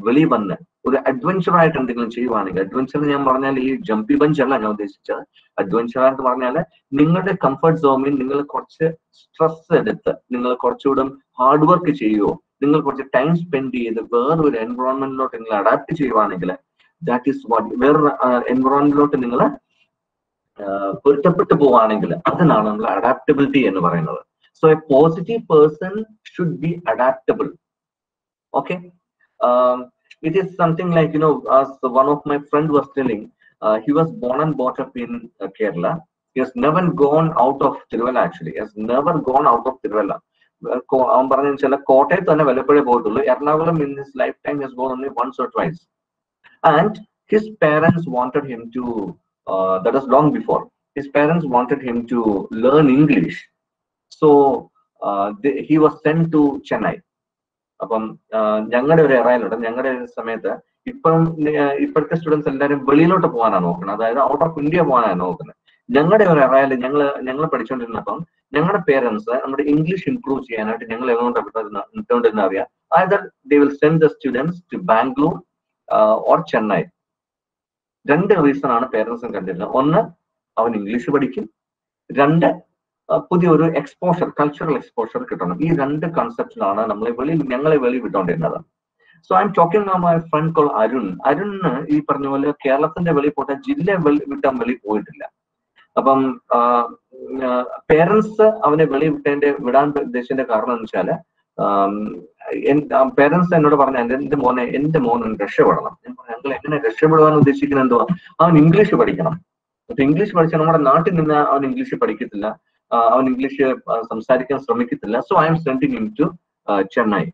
വെളി വന്ന് ഒരു അഡ്വഞ്ചർ ആയിട്ട് എന്തെങ്കിലും ചെയ്യുവാണെങ്കിൽ, അഡ്വഞ്ചർ ഞാൻ പറഞ്ഞാൽ ഈ ജമ്പി ബഞ്ച് അല്ല ഞാൻ ഉദ്ദേശിച്ചത്. അഡ്വഞ്ചർ ആയിട്ട് പറഞ്ഞാൽ നിങ്ങളുടെ കംഫർട്ട് സോണിൽ നിങ്ങൾ കുറച്ച് സ്ട്രെസ് എടുത്ത് നിങ്ങൾ കുറച്ചുകൂടെ ഹാർഡ് വർക്ക് ചെയ്യുമോ, നിങ്ങൾ കുറച്ച് ടൈം സ്പെൻഡ് ചെയ്ത് വേറൊരു എൻവറോൺമെന്റിലോട്ട് നിങ്ങൾ അഡാപ്റ്റ് ചെയ്യുവാണെങ്കിൽ, ദാറ്റ് ഈസ് വാട്ട്, വേറൊരു എൻവറോൺമെന്റിലോട്ട് നിങ്ങൾ പൊരുത്തപ്പെട്ടു പോവാണെങ്കിൽ അതിനാണ് നമ്മൾ അഡാപ്റ്റബിലിറ്റി എന്ന് പറയുന്നത്. So A positive person should be adaptable. Okay, it is something like, you know, as one of my friend was telling, he was born and brought up in Kerala. He has never gone out of Tiruvalla. Actually, he has never gone out of Tiruvalla. അവൻ പറഞ്ഞ ചില കോട്ടയത്ത് തന്നെ വല്ലപ്പോഴേ പോയിട്ടുള്ളൂ. Ernakulam in his lifetime has gone only once or twice. And his parents wanted him to, that was long before, his parents wanted him to learn English. So he was sent to Chennai. അപ്പം ഞങ്ങളുടെ ഒരു എറയിലുണ്ട്, ഞങ്ങളുടെ സമയത്ത് ഇപ്പോഴത്തെ students എല്ലാവരും വെളിയിലോട്ട് പോകാനാണ് നോക്കുന്നത്, അതായത് ഔട്ട് ഓഫ് ഇന്ത്യ പോകാനാണ് നോക്കുന്നത്. ഞങ്ങളുടെ ഒരു എറയിൽ ഞങ്ങൾ പഠിച്ചുകൊണ്ടിരുന്നപ്പം ഞങ്ങളുടെ പേരൻസ് നമ്മുടെ ഇംഗ്ലീഷ് ഇംപ്രൂവ് ചെയ്യാനായിട്ട് ഞങ്ങൾ എങ്ങോട്ടാണ് അറിയാം, either they will send the students to Bangalore or Chennai. രണ്ട് റീസൺ ആണ് പേരൻസും കണ്ടിരുന്നത്. ഒന്ന്, അവൻ ഇംഗ്ലീഷ് പഠിക്കും. രണ്ട്, പുതിയൊരു എക്സ്പോഷർ, കൾച്ചറൽ എക്സ്പോഷർ കിട്ടണം. ഈ രണ്ട് കൺസെപ്റ്റിലാണ് ഞങ്ങളെ വെളി വിട്ടുകൊണ്ടിരുന്നത്. So I'm talking my friend call Arun. അരുണിന് ഈ പറഞ്ഞ പോലെ കേരളത്തിന്റെ വെളി പോട്ടെ, ജില്ല വിട്ടാൻ വെളി പോയിട്ടില്ല. അപ്പം പേരൻസ് അവനെ വെളി വിടാൻ ഉദ്ദേശിച്ചതിന്റെ കാരണം എന്ന് വെച്ചാല്, പേരൻസ് എന്നോട് പറഞ്ഞ എന്റെ മോൻ രക്ഷപ്പെടണം. ഞങ്ങൾ എങ്ങനെ രക്ഷപ്പെടുവാൻ ഉദ്ദേശിക്കുന്നത് എന്തുവാ, അവൻ ഇംഗ്ലീഷ് പഠിക്കണം. ഇംഗ്ലീഷ് പഠിച്ചാൽ നമ്മുടെ നാട്ടിൽ നിന്ന് അവൻ ഇംഗ്ലീഷ് പഠിക്കത്തില്ല, അവൻ ഇംഗ്ലീഷ് സംസാരിക്കാൻ ശ്രമിക്കത്തില്ല. So I'm sending him to Chennai.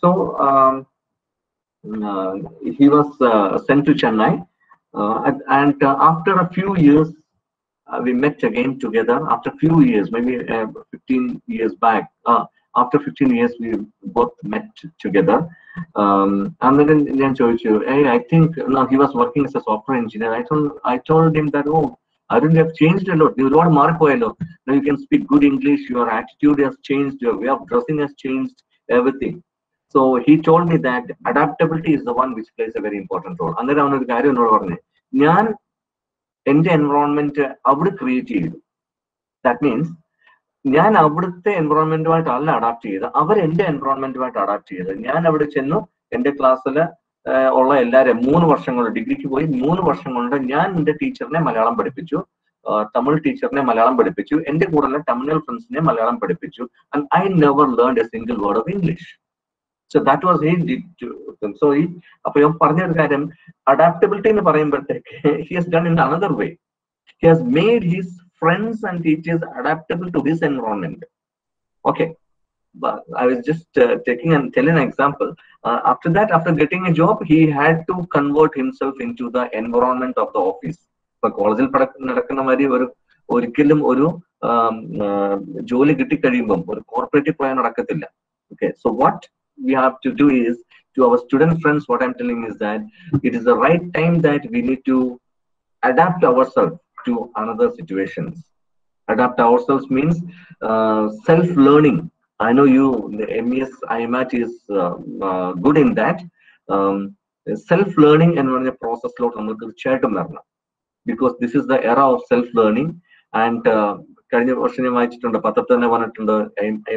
So he was sent to Chennai, and after a few years we met again together. After a few years, maybe 15 years back, after 15 years we both met together. And then ഞാൻ ചോദിച്ചു, I think no, he was working as a software engineer. I told him that, oh, Arun, you have changed a lot. You are markoyalo. Now you can speak good English. Your attitude has changed. Your way of dressing has changed. Everything. So he told me that adaptability is the one which plays a very important role. അന്നേരം അവനൊരു കാര്യം എന്നോട് പറഞ്ഞു, ഞാൻ എന്റെ environment അവിടെ create ചെയ്തു. That means ഞാൻ അവിടുത്തെ എൻവറോൺമെന്റുമായിട്ടല്ല അഡാപ്റ്റ് ചെയ്ത്, അവർ എന്റെ എൻവറോൺമെന്റുമായിട്ട് അഡാപ്റ്റ് ചെയ്ത്. ഞാൻ അവിടെ ചെന്നു, എന്റെ ക്ലാസ്സിൽ ഉള്ള എല്ലാവരും 3 വർഷം കൊണ്ട്, ഡിഗ്രിക്ക് പോയി 3 വർഷം കൊണ്ട് ഞാൻ എന്റെ ടീച്ചറിനെ മലയാളം പഠിപ്പിച്ചു, തമിഴ് ടീച്ചറിനെ മലയാളം പഠിപ്പിച്ചു, എന്റെ കൂടെ തമിഴ് ഫ്രണ്ട്സിനെ മലയാളം പഠിപ്പിച്ചു. And I never learned a single word of English. So that was he did too. So അപ്പൊ ഞാൻ പറഞ്ഞൊരു കാര്യം, അഡാപ്റ്റബിലിറ്റി എന്ന് പറയുമ്പോഴത്തേക്ക് he has done in another way. He has made his friends and teachers adaptable to his environment. Okay, but I was just telling an example. After that, after getting a job, he had to convert himself into the environment of the office. But college നടക്കുന്ന മാതിരി ഒരിക്കലും ഒരു ജോലി കിട്ടിക്കഴിയുമ്പം ഒരു corporate പോയാൽ നടക്കത്തില്ല. Okay, so what we have to do is, to our student friends, what I'm telling is that it is the right time that we need to adapt ourselves to another situations. Adapt ourselves means self-learning. I know you, the MES IMAT is good in that. Self-learning and one process lot namukku തീർച്ചയായിട്ടും വരണം, because this is the era of self-learning. And കഴിഞ്ഞ വർഷം ഞാൻ വായിച്ചിട്ടുണ്ട്, പത്രത്തിൽ തന്നെ പറഞ്ഞിട്ടുണ്ട്,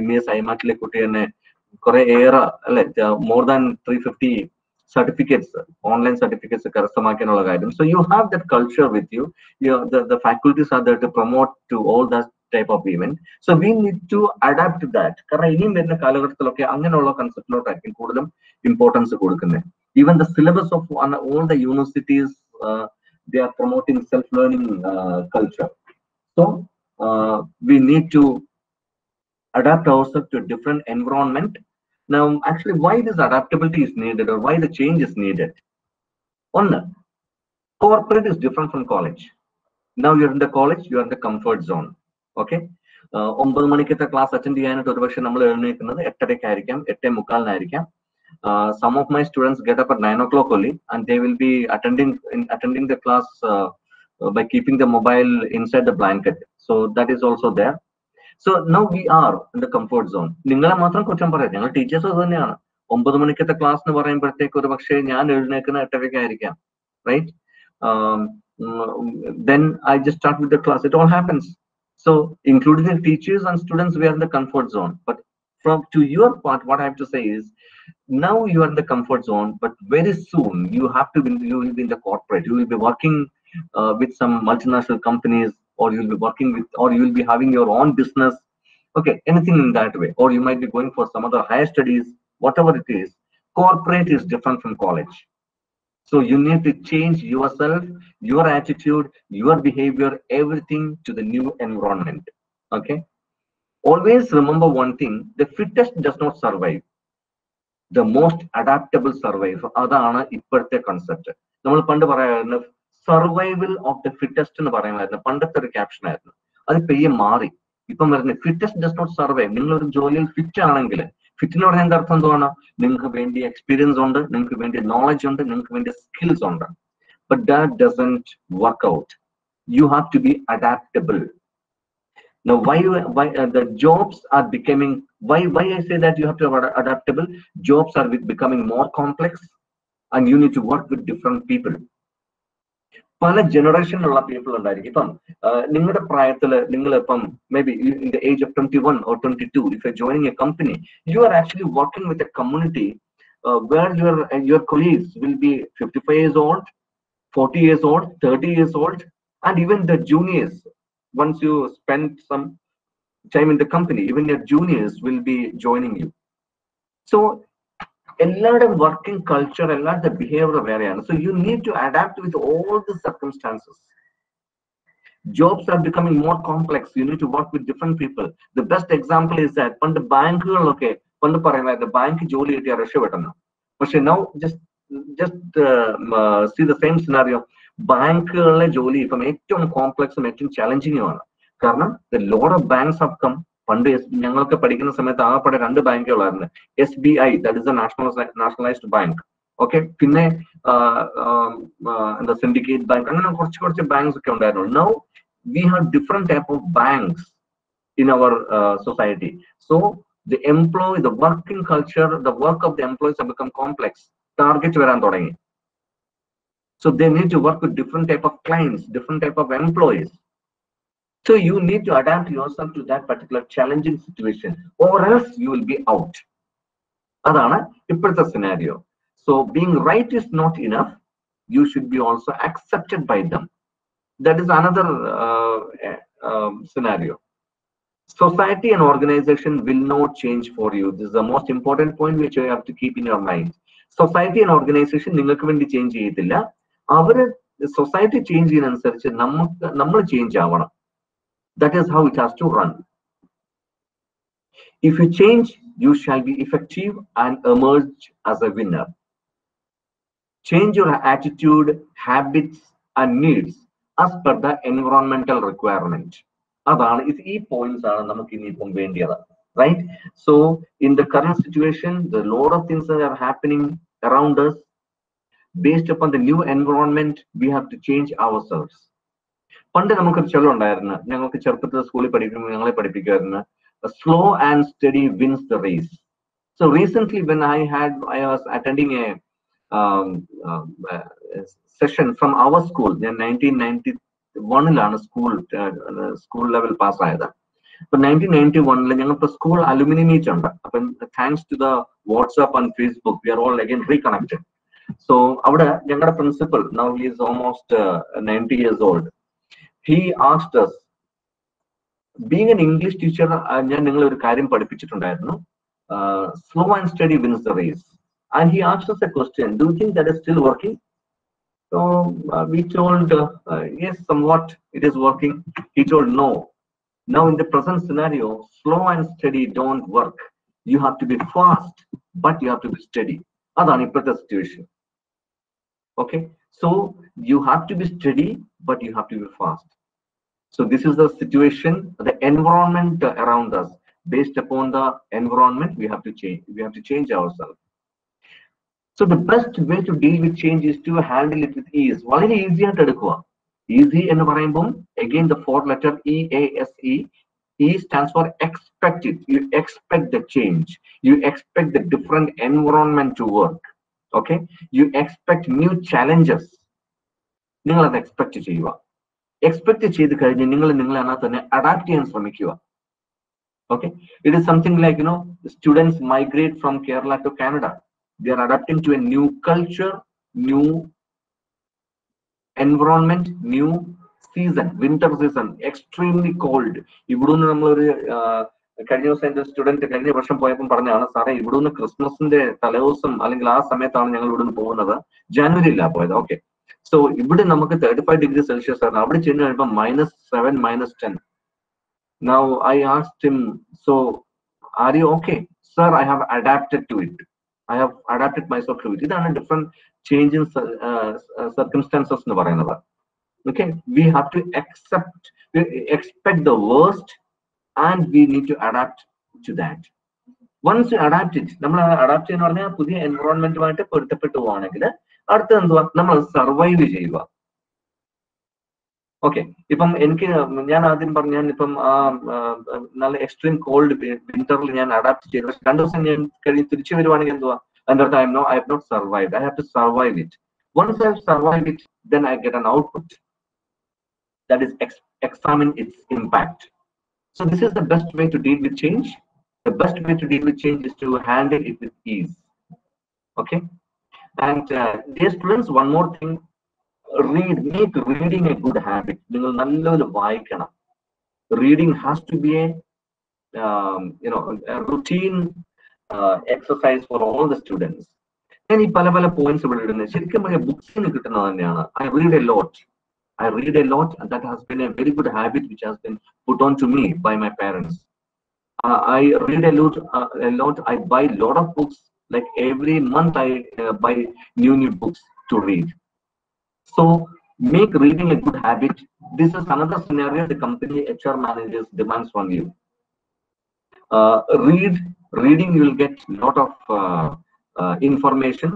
MES IMAT കുട്ടി തന്നെ കുറെ ഏറെ അല്ലെ, more than 350 certificates, online certificates കരസ്ഥമാക്കാനുള്ള കാര്യം. So you have that culture with you. The faculties are there to promote to all that type of event. So we need to adapt to that. കാരണം ഇനിയും വരുന്ന കാലഘട്ടത്തിലൊക്കെ അങ്ങനെയുള്ള കൺസെപ്റ്റിലോട്ടായിരിക്കും കൂടുതലും importance കൊടുക്കുന്നത്. Even the syllabus of all the universities, they are promoting self-learning culture. So we need to adapt ourselves to a different environment. Now, actually, why this adaptability is needed or why the change is needed? One, corporate is different from college. Now you're in the college, you're in the comfort zone. Okay. 9 മണിക്കത്തെ class attend ചെയ്യാനായിട്ട് ഒരുപക്ഷെ നമ്മൾ എഴുന്നേൽക്കുന്നത് 8:30 8:45. Some of my students get up at 9 o'clock only, and they will be attending the class by keeping the mobile inside the blanket. So that is also there. So now we are in the comfort zone. നിങ്ങളെ മാത്രം കുറ്റം പറയാം, ഞങ്ങൾ teachers അത് തന്നെയാണ്. 9 മണിക്കത്തെ class എന്ന് പറയുമ്പോഴത്തേക്ക് ഒരു പക്ഷേ ഞാൻ എഴുന്നേൽക്കുന്ന 8:30 right? Then I just start with the class. It all happens. So including the teachers and students, we are in the comfort zone. But to your part, what I have to say is, now you are in the comfort zone, but very soon you will be in the corporate. You will be working with some multinational companies, or you will be working with, or you will be having your own business. Okay, anything in that way. Or you might be going for some other higher studies, whatever it is. Corporate is different from college. So you need to change yourself, your attitude, your behavior, everything to the new environment. Okay. Always remember one thing: the fittest does not survive. The most adaptable survive. Adana ipparte concept. നമ്മൾ പണ്ട് പറയാറുണ്ട് survival of the fittest എന്ന് പറയുമായിരുന്നു. പണ്ടത്തെ ഒരു caption ആയിരുന്നു. അത് പെയ്യെ മാറി. ഇപ്പം വരുന്നത് ഫിറ്റസ്റ്റ് ഡസ് നോട്ട് സർവൈവ്. നിങ്ങളൊരു ജോലിയിൽ ഫിറ്റ് ആണെങ്കിൽ, ഫിറ്റ് എന്ന് പറഞ്ഞാൽ എന്താ അർത്ഥം എന്താണ്? നിങ്ങൾക്ക് വേണ്ടി എക്സ്പീരിയൻസ് ഉണ്ട്, നിങ്ങൾക്ക് വേണ്ടി നോളജ് ഉണ്ട്, നിങ്ങൾക്ക് വേണ്ടി സ്കിൽസ് ഉണ്ട്. But that doesn't work out. You have to be adaptable. Now, why the jobs are becoming, why I say that you have to be adaptable? Jobs are becoming more complex, and you need to work with different people. പല ജനറേഷനിലുള്ള people ഉണ്ടായിരിക്കും. ഇപ്പം നിങ്ങളുടെ പ്രായത്തില് നിങ്ങൾ ഇപ്പം maybe in the age of 21 or 22, if you're joining a company, you are actually working with a community where your colleagues will be 55 years old, 40 years old, 30 years old, and even the juniors. Once you spend some time in the company, even your juniors will be joining you. So എല്ലാവരുടെ working culture, എല്ലാവരുടെ behaviour വേറെയാണ്. So you need to adapt with all the circumstances. Jobs are becoming more complex. You need to work with different people. The best example is that പണ്ട് ബാങ്കുകളിലൊക്കെ പണ്ട് പറയുമായിരുന്നു bank ജോലി കിട്ടിയാൽ രക്ഷപ്പെട്ടെന്ന്. പക്ഷെ now just see the same scenario. ബാങ്കുകളിലെ ജോലി ഇപ്പം ഏറ്റവും കോംപ്ലെക്സും ഏറ്റവും ചലഞ്ചിങ്ങുമാണ്. കാരണം the lot of banks have come. പണ്ട് ഞങ്ങൾക്ക് പഠിക്കുന്ന സമയത്ത് ആകെപ്പാടെ 2 ബാങ്കുകളായിരുന്നു. SBI, that is a nationalised bank. Okay, പിന്നെ എന്താ സിൻഡിക്കേറ്റ് ബാങ്ക്, അങ്ങനെ കുറച്ച് ബാങ്ക്സ് ഒക്കെ ഉണ്ടായിരുന്നു. Now we have different type of banks in our society. So the employee, the working culture, the work of the employees have become complex. Targets varan thodangi. So they need to work with different type of clients, different type of employees. So you need to adapt yourself to that particular challenging situation, or else you will be out. Adana ippurtha scenario. So being right is not enough. You should be also accepted by them. That is another scenario. Society and organization will not change for you. This is the most important point which you have to keep in your mind. Society and organization നിങ്ങൾക്ക് വേണ്ടി change ചെയ്യത്തില്ല. അവര് society change ചെയ്യുന്നതനുസരിച്ച് നമ്മൾ change ആവണം. That is how it has to run. If you change, you shall be effective and emerge as a winner. Change your attitude, habits, and needs as per the environmental requirement. അതാണ് ഈ points ആണ് നമുക്ക് ഇനിയിപ്പം വേണ്ടിയത്, right? So in the current situation, the lot of things that are happening around us. Based upon the new environment, we have to change ourselves. പണ്ട് നമുക്കൊരു ചൊല്ല് ഉണ്ടായിരുന്നു, ഞങ്ങൾക്ക് ചെറുപ്പത്തിൽ സ്കൂളിൽ പഠിക്കുമ്പോൾ ഞങ്ങളെ പഠിപ്പിക്കുമായിരുന്നു, slow and study wins the race. So recent when I was attending a session from our school. ഞാൻ 1991 സ്കൂൾ ലെവൽ പാസ്സായത്. അപ്പൊ 1991 ഞങ്ങൾക്ക് സ്കൂൾ അലുമിനി മീറ്റ് ഉണ്ട്. അപ്പം thanks to the WhatsApp and Facebook, we are all again reconnected. So അവിടെ ഞങ്ങളുടെ principal, now he is almost 90 years old. He asked us, being an English teacher, ഞാൻ നിങ്ങളെ ഒരു കാര്യം പഠിപ്പിച്ചിട്ടുണ്ടായിരുന്നു, slow and steady wins the race. And he asked us a question, do you think that is still working? So we told, yes, somewhat it is working. He told, no, Now, in the present scenario, slow and steady don't work. You have to be fast, but you have to be steady. That's the situation. Okay, so you have to be steady, but you have to be fast. So this is the situation, the environment around us. Based upon the environment, we have to change. We have to change ourselves. So the best way to deal with change is to handle it with ease. Very easy to do. Easy in again the 4-letter EASE. E stands for expect it. You expect the change. You expect the different environment to work. Okay. You expect new challenges. You expect to change. Expect to change the adapt and okay. It is something like, students migrate from Kerala to Canada. They are adapting to a new culture, new environment, new season, winter season, extremely cold. Student Christmas January. Okay. So if 35 degrees Celsius, -7, -10. Now I asked him, so are you okay? Sir, I have adapted to it. I have adapted myself to it. These are different changes circumstances. Okay, we have to expect the worst, and we need to adapt to that. Once you adapt it, adapt to environment, survive. Okay, if I'm extreme cold winter, adapt under time. No, I have not survived. I have to survive it. Once I survive it, then I get an output. That is examine its impact. So this is the best way to deal with change. The best way to deal with change is to handle it with ease. Okay, and dear students, one more thing. Make reading a good habit. Reading has to be a routine exercise for all the students. Any points books. I read a lot. And that has been a very good habit which has been put on to me by my parents. I read a lot. I buy a lot of books. Like every month I buy new books to read. So make reading a good habit. This is another scenario the company HR managers demands from you. Reading, you will get a lot of information.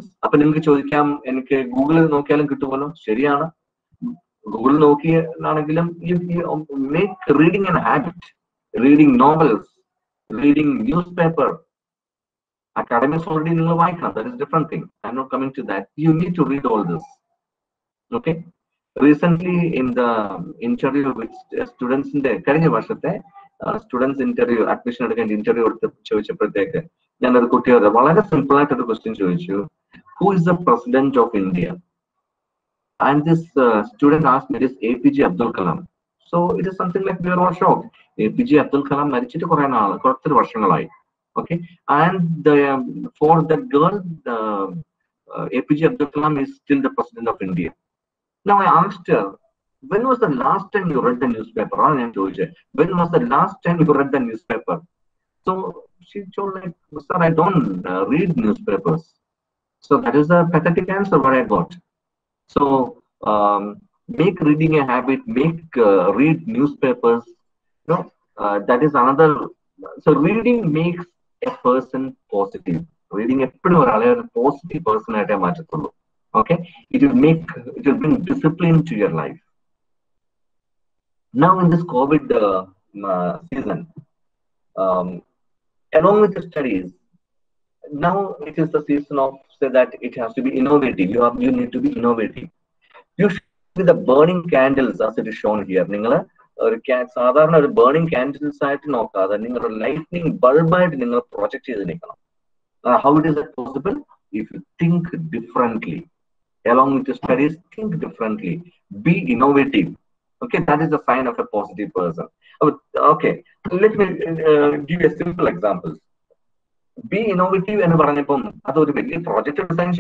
Google you make reading a habit. Reading novels, reading newspaper. Academics already know why that is different thing. I'm not coming to that. You need to read all this. Okay. Recently in the interview with students in the students interview, admission interview, simple question. Who is the president of India? And this student asked me, this APJ Abdul Kalam. So it is something like we are all shocked. APJ Abdul Kalam okay, and for that girl, APJ Abdul Kalam is still the president of India. Now I asked her, when was the last time you read the newspaper? When was the last time you read the newspaper? So she told like, sir, I don't read newspapers. So that is a pathetic answer what I got. So make reading a habit. Read newspapers. That is another. So reading makes a person positive. Reading a positive person at a match. Okay, it will bring discipline to your life. Now in this COVID season, along with the studies, now it is the season of say that it has to be innovative. You need to be innovative. You should be the burning candles as it is shown here. Burning candles lightning bulb project. How it is that possible? If you think differently. Along with the studies, think differently. Be innovative. Okay, that is a sign of a positive person. Okay, let me give you a simple example. Be innovative and project design.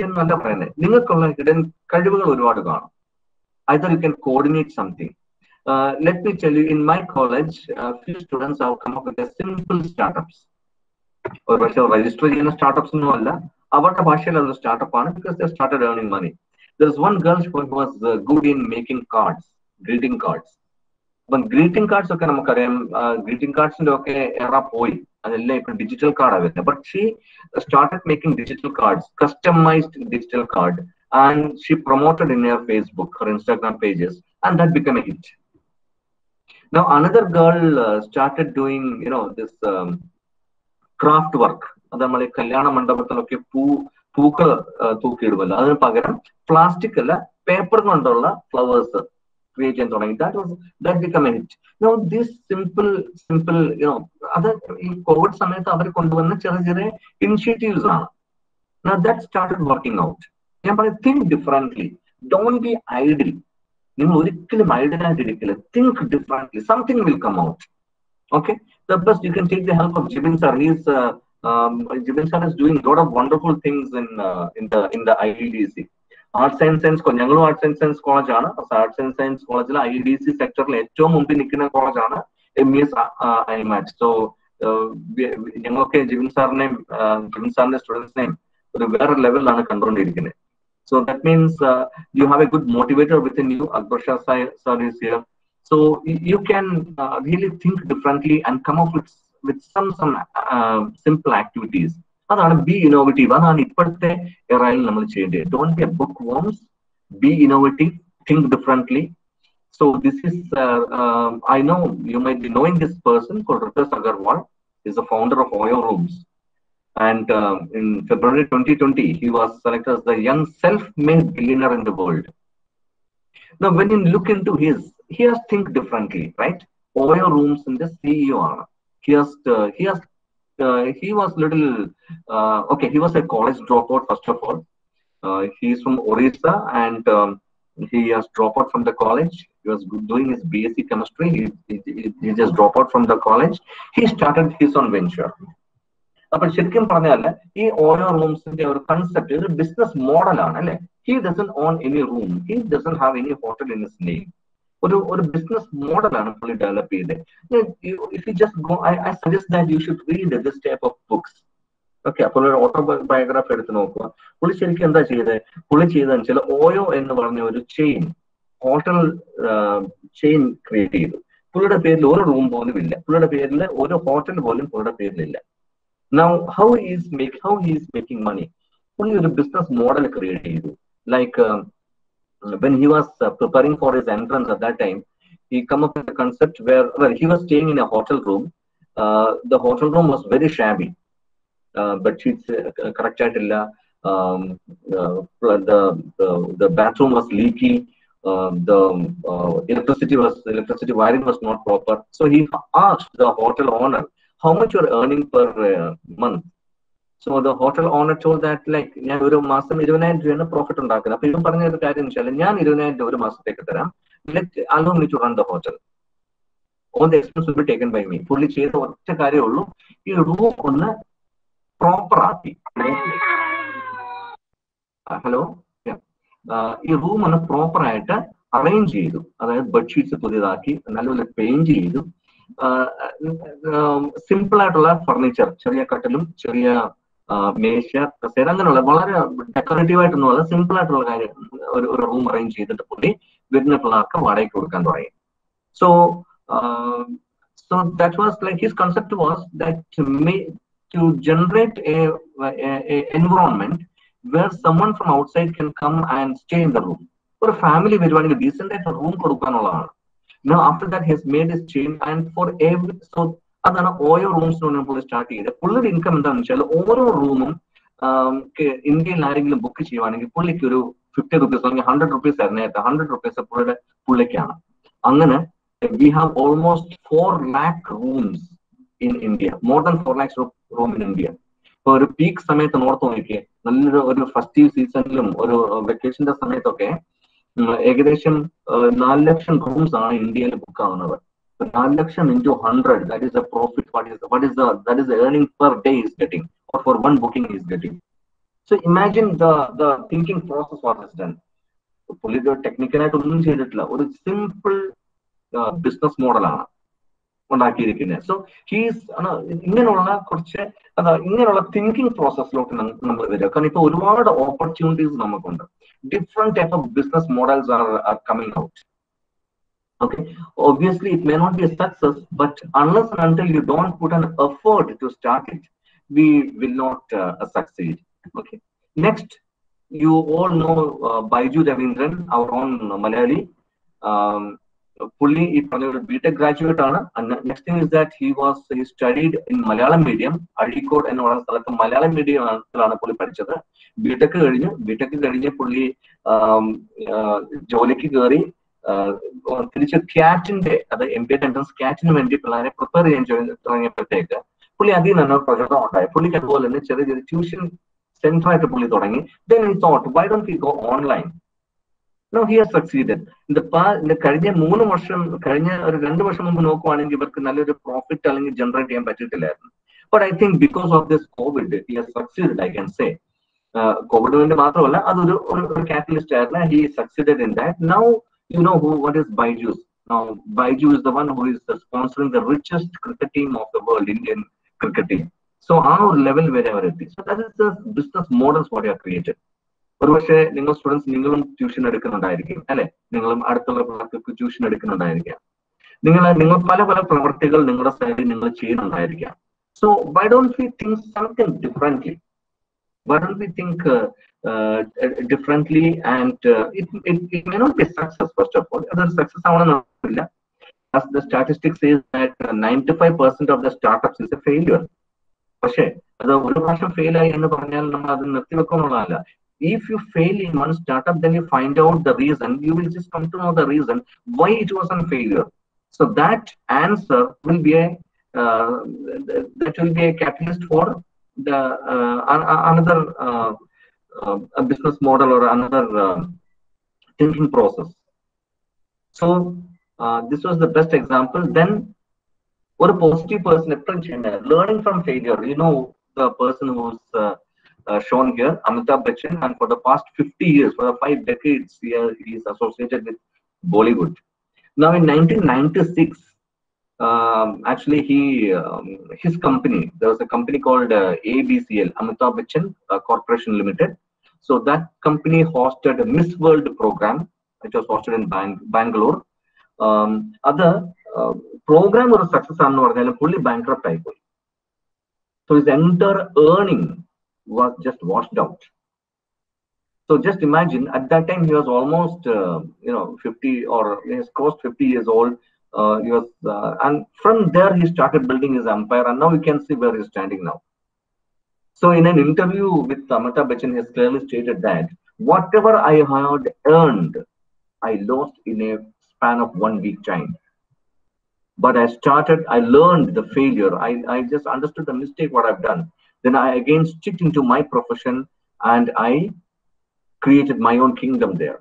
Either you can coordinate something. Let me tell you, in my college, a few students have come up with a simple startups. Or register in startups no alla. Avada bhashayil adu startup aanu because they started earning money. There's one girl who was good in making cards, greeting cards. But greeting cards okay namakariam, greeting cards inde okke era poi. Adella ipo digital card avette. But she started making digital cards, customized digital card, and she promoted in her Facebook, her Instagram pages, and that became a hit. Now another girl started doing, this craft work. അത് നമ്മൾ ഈ കല്യാണ മണ്ഡപത്തിലൊക്കെ പൂക്കൾ തൂക്കിയിടുമല്ലോ, അതിന് പകരം plastic അല്ല paper കൊണ്ടുള്ള flowers create ചെയ്യാൻ തുടങ്ങി. That become A hit. Now this simple അത് ഈ കോവിഡ് സമയത്ത് അവർ കൊണ്ടുവന്ന ചെറിയ ചെറിയ ഇനിഷ്യേറ്റീവ്സ് ആണ്. Now that started working out. ഞാൻ പറയും think differently, don't be idle. നിങ്ങൾ ഒരിക്കലും ഐഡിലായിട്ട് ഇരിക്കില്ല. Think differently, something will come out. Okay, the best you can take the help of Jibin sir. Jibin sir is doing a lot of wonderful things in the IEDC. Arts and Science ഞങ്ങളും Arts and Science college ആണ്. Arts and Science കോളേജിൽ IEDC സെക്ടറിൽ ഏറ്റവും മുമ്പിൽ നിൽക്കുന്ന കോളേജാണ് MES IMAT. So ഞങ്ങളൊക്കെ ജിബിൻ സാറിന്റെ സ്റ്റുഡൻസിനെയും ഒരു വേറെ ലെവലിലാണ് കണ്ടുകൊണ്ടിരിക്കുന്നത്. So that means you have a good motivator within you. Akbar Shah sir is here. So you can really think differently and come up with some simple activities. Adana be innovative. Adana ipparte erayil nammal cheyende. Don't be a bookworms. Be innovative. Think differently. So this is I know you might be knowing this person called Ritesh Agarwal. He is the founder of Oyo Rooms. And in February 2020, he was selected as the young self-made billionaire in the world. Now, when you look into he has think differently, right? Oyo Rooms in the CEO. He was little okay. He was a college dropout first of all. He is from Orissa and he has dropped out from the college. He was doing his BSc chemistry. He just dropped out from the college. He started his own venture. അപ്പൊ ശരിക്കും പറഞ്ഞാൽ ഈ ഓരോ റൂംസിന്റെ ഒരു concept ഒരു business മോഡലാണ് അല്ലെ. He doesn't on any room, he doesn't have any hotel in his name. ഒരു ബിസിനസ് മോഡലാണ് പുള്ളി ഡെവലപ്പ് ചെയ്തത്. If you just go, I suggest that you should read this type of books. Okay, അപ്പോൾ ഒരു autobiography എടുത്ത് നോക്കുക. പുള്ളി ശരിക്കും എന്താ ചെയ്തത്? പുള്ളി ചെയ്തതെന്ന് വെച്ചാൽ ഓയോ എന്ന് പറഞ്ഞ ഒരു ഹോട്ടൽ ചെയിൻ ക്രിയേറ്റ് ചെയ്തു. പുള്ളിയുടെ പേരിൽ ഒരു റൂം പോലും ഇല്ല, പുള്ളിയുടെ പേരിൽ ഒരു ഹോട്ടൽ പോലും പുള്ളിയുടെ പേരിലില്ല. Now, how he is making money? Only a business model created. Like when he was preparing for his entrance at that time, he come up with a concept where he was staying in a hotel room. The hotel room was very shabby, but sheets correct. The bathroom was leaky. The electricity wiring was not proper. So he asked the hotel owner, how much you're earning per month? So the hotel owner told that like ഞാൻ ഒരു മാസം 20,000 രൂപയാണ് profit ഉണ്ടാക്കുന്നത്. അപ്പൊ ഇവൻ പറഞ്ഞ ഒരു കാര്യം വെച്ചാൽ ഞാൻ 20,000 രൂപ ഒരു മാസത്തേക്ക് തരാം, allow me to run the hotel. All the expense will be taken by me. പുള്ളി ചെയ്ത ഒറ്റ കാര്യമേ ഉള്ളൂ, ഈ റൂം ഒന്ന് പ്രോപ്പർ ആക്കി. ഹലോ, ഈ റൂം ഒന്ന് പ്രോപ്പർ ആയിട്ട് അറേഞ്ച് ചെയ്തു. അതായത് ബെഡ്ഷീറ്റ്സ് പുതിയതാക്കി, നല്ലപോലെ പെയിന്റ് ചെയ്തു. സിമ്പിൾ ആയിട്ടുള്ള ഫർണിച്ചർ, ചെറിയ കട്ടിലും ചെറിയ മേശ, കസേര, അങ്ങനെയുള്ള വളരെ ഡെക്കറേറ്റീവ് ആയിട്ടൊന്നുമല്ല, സിമ്പിൾ ആയിട്ടുള്ള കാര്യം ഒരു റൂം അറേഞ്ച് ചെയ്തിട്ട് പുള്ളി വരുന്ന പിള്ളേർക്ക് വാടകയ്ക്ക് കൊടുക്കാൻ തുടങ്ങി. So that was like his concept was that to generate a environment where someone from outside can come and stay in the room. ഒരു ഫാമിലി വരുവാണെങ്കിൽ ഡീസെന്റ് ആയിട്ട് room കൊടുക്കാനുള്ളതാണ്. Now after that he has made his chain, and for every അതാണ് ഓരോ റൂംസിനോട് പുള്ളി start ചെയ്തത്. പുള്ളിയുടെ income എന്താണെന്ന് വെച്ചാൽ ഓരോ റൂമും ഇന്ത്യയിൽ ആരെങ്കിലും ബുക്ക് ചെയ്യുവാണെങ്കിൽ പുള്ളിക്ക് ഒരു 50 rupees അല്ലെങ്കിൽ 100 rupees തരുന്നേറ്റ് 100 rupees പുള്ളിക്കാണ്. അങ്ങനെ we have almost 4 lakh rooms in India, more than 4 lakhs room in India. ഇപ്പൊ ഒരു പീക്ക് സമയത്ത് ഓർത്ത് നോക്കിയേ, നല്ലൊരു ഒരു ഫെസ്റ്റീവ് സീസണിലും ഒരു വെക്കേഷന്റെ സമയത്തൊക്കെ ഏകദേശം 4 ലക്ഷം റൂംസ് ആണ് ഇന്ത്യയിൽ ബുക്ക് ആവുന്നത്. 4 ലക്ഷം into 100, that is the profit. That is the earning per day is getting, or for one booking is getting. So imagine the thinking process what is done. പുള്ളിക്ക് ടെക്നിക്കലായിട്ട് ഒന്നും ചെയ്തിട്ടില്ല, ഒരു സിമ്പിൾ ബിസിനസ് മോഡലാണ് ഉണ്ടാക്കിയിരിക്കുന്നത്. So he's ഇങ്ങനെയുള്ള കുറച്ച് ഇങ്ങനെയുള്ള thinking പ്രോസസ്സിലോട്ട് നമ്മൾ വരിക. കാരണം ഇപ്പൊ ഒരുപാട് ഓപ്പർച്യൂണിറ്റീസ് നമുക്കുണ്ട്. Different type of business models are coming out. Okay, obviously it may not be a success, but unless and until you don't put an effort to start it, we will not succeed. Okay, next, you all know Baiju Ravindran, our own Malayali. Fully BTech graduate ആണ്. Next thing is that he studied in Malayalam medium. Azhikode എന്ന് പറയുന്ന സ്ഥലത്ത് മലയാളം മീഡിയത്തിലാണ് പുള്ളി പഠിച്ചത്. BTech കഴിഞ്ഞ് പുള്ളി ജോലിക്ക് കയറി. തിരിച്ച് ക്യാറ്റിന്റെ, അത് MBA എൻട്രൻസ് ക്യാറ്റിന് വേണ്ടി പിള്ളേരെ പ്രിപ്പയർ ചെയ്യാൻ തുടങ്ങിയപ്പോഴത്തേക്ക് പുള്ളി അതിൽ നിന്ന് പ്രചോദനം ഉണ്ടായി. പുള്ളിക്ക് അതുപോലെ തന്നെ ചെറിയ ട്യൂഷൻ സെന്റർ ആയിട്ട് പുള്ളി തുടങ്ങി. Then he thought, why don't we go online? Now he has succeeded. കഴിഞ്ഞ 3 വർഷം, കഴിഞ്ഞ ഒരു 2 വർഷം മുമ്പ് നോക്കുവാണെങ്കിൽ ഇവർക്ക് നല്ലൊരു പ്രോഫിറ്റ് അല്ലെങ്കിൽ ജനറേറ്റ് ചെയ്യാൻ പറ്റിയിട്ടില്ലായിരുന്നു. But I think because of this COVID, he has succeeded, I can say. Covid വേണ്ടി മാത്രമല്ല, അതൊരു കാറ്റലിസ്റ്റ് ആയിരുന്നു. He succeeded in that. Now you know what is Baiju. Now Baiju is the one who is sponsoring the richest cricket team of the world, Indian cricket team. So our level where അവർ എത്തി. So that is the business models what you have created. ഒരുപക്ഷെ നിങ്ങൾ students, നിങ്ങളും tuition എടുക്കുന്നുണ്ടായിരിക്കും അല്ലെ, നിങ്ങളും അടുത്തുള്ള പിള്ളേർക്ക് tuition എടുക്കുന്നുണ്ടായിരിക്കാം. നിങ്ങൾ പല പ്രവർത്തികൾ നിങ്ങളുടെ സൈഡിൽ നിങ്ങൾ ചെയ്യുന്നുണ്ടായിരിക്കാം. So why don't we think something differently? Why don't we think differently? And it may not be a success, first of all. Other success ആവണമെന്നില്ല. As the statistics says that 95% of the startups is a failure. പക്ഷേ അത് ഒരു പ്രാവശ്യം fail ആയി എന്ന് പറഞ്ഞാൽ നമ്മൾ അത് നിർത്തിവെക്കുന്നുള്ളതല്ല. If you fail in one startup, then you find out the reason. You will just come to know the reason why it was a failure. So that answer will be a catalyst for the another a business model or another thinking process. So this was the best example. Then what a positive person approach, learning from failure. You know, the person who's shown here, Amitabh Bachchan, and for the past 50 years, for the 5 decades, he is associated with Bollywood. Now in 1996, actually his company, there was a company called ABCL, Amitabh Bachchan Corporation Limited. So that company hosted a Miss World program, which was hosted in Bangalore. Other program or success aanu parnal fully bankrupt aayipoyi. So his entire earning was just washed out. So just imagine, at that time he was almost 50, or he has crossed 50 years old. He was and from there he started building his empire, and now you can see where he's standing now. So in an interview with Amitabh Bachchan, he has clearly stated that whatever I had earned, I lost in a span of 1 week time. But I learned the failure. I just understood the mistake what I've done. Then I again sticked into my profession and I created my own kingdom there.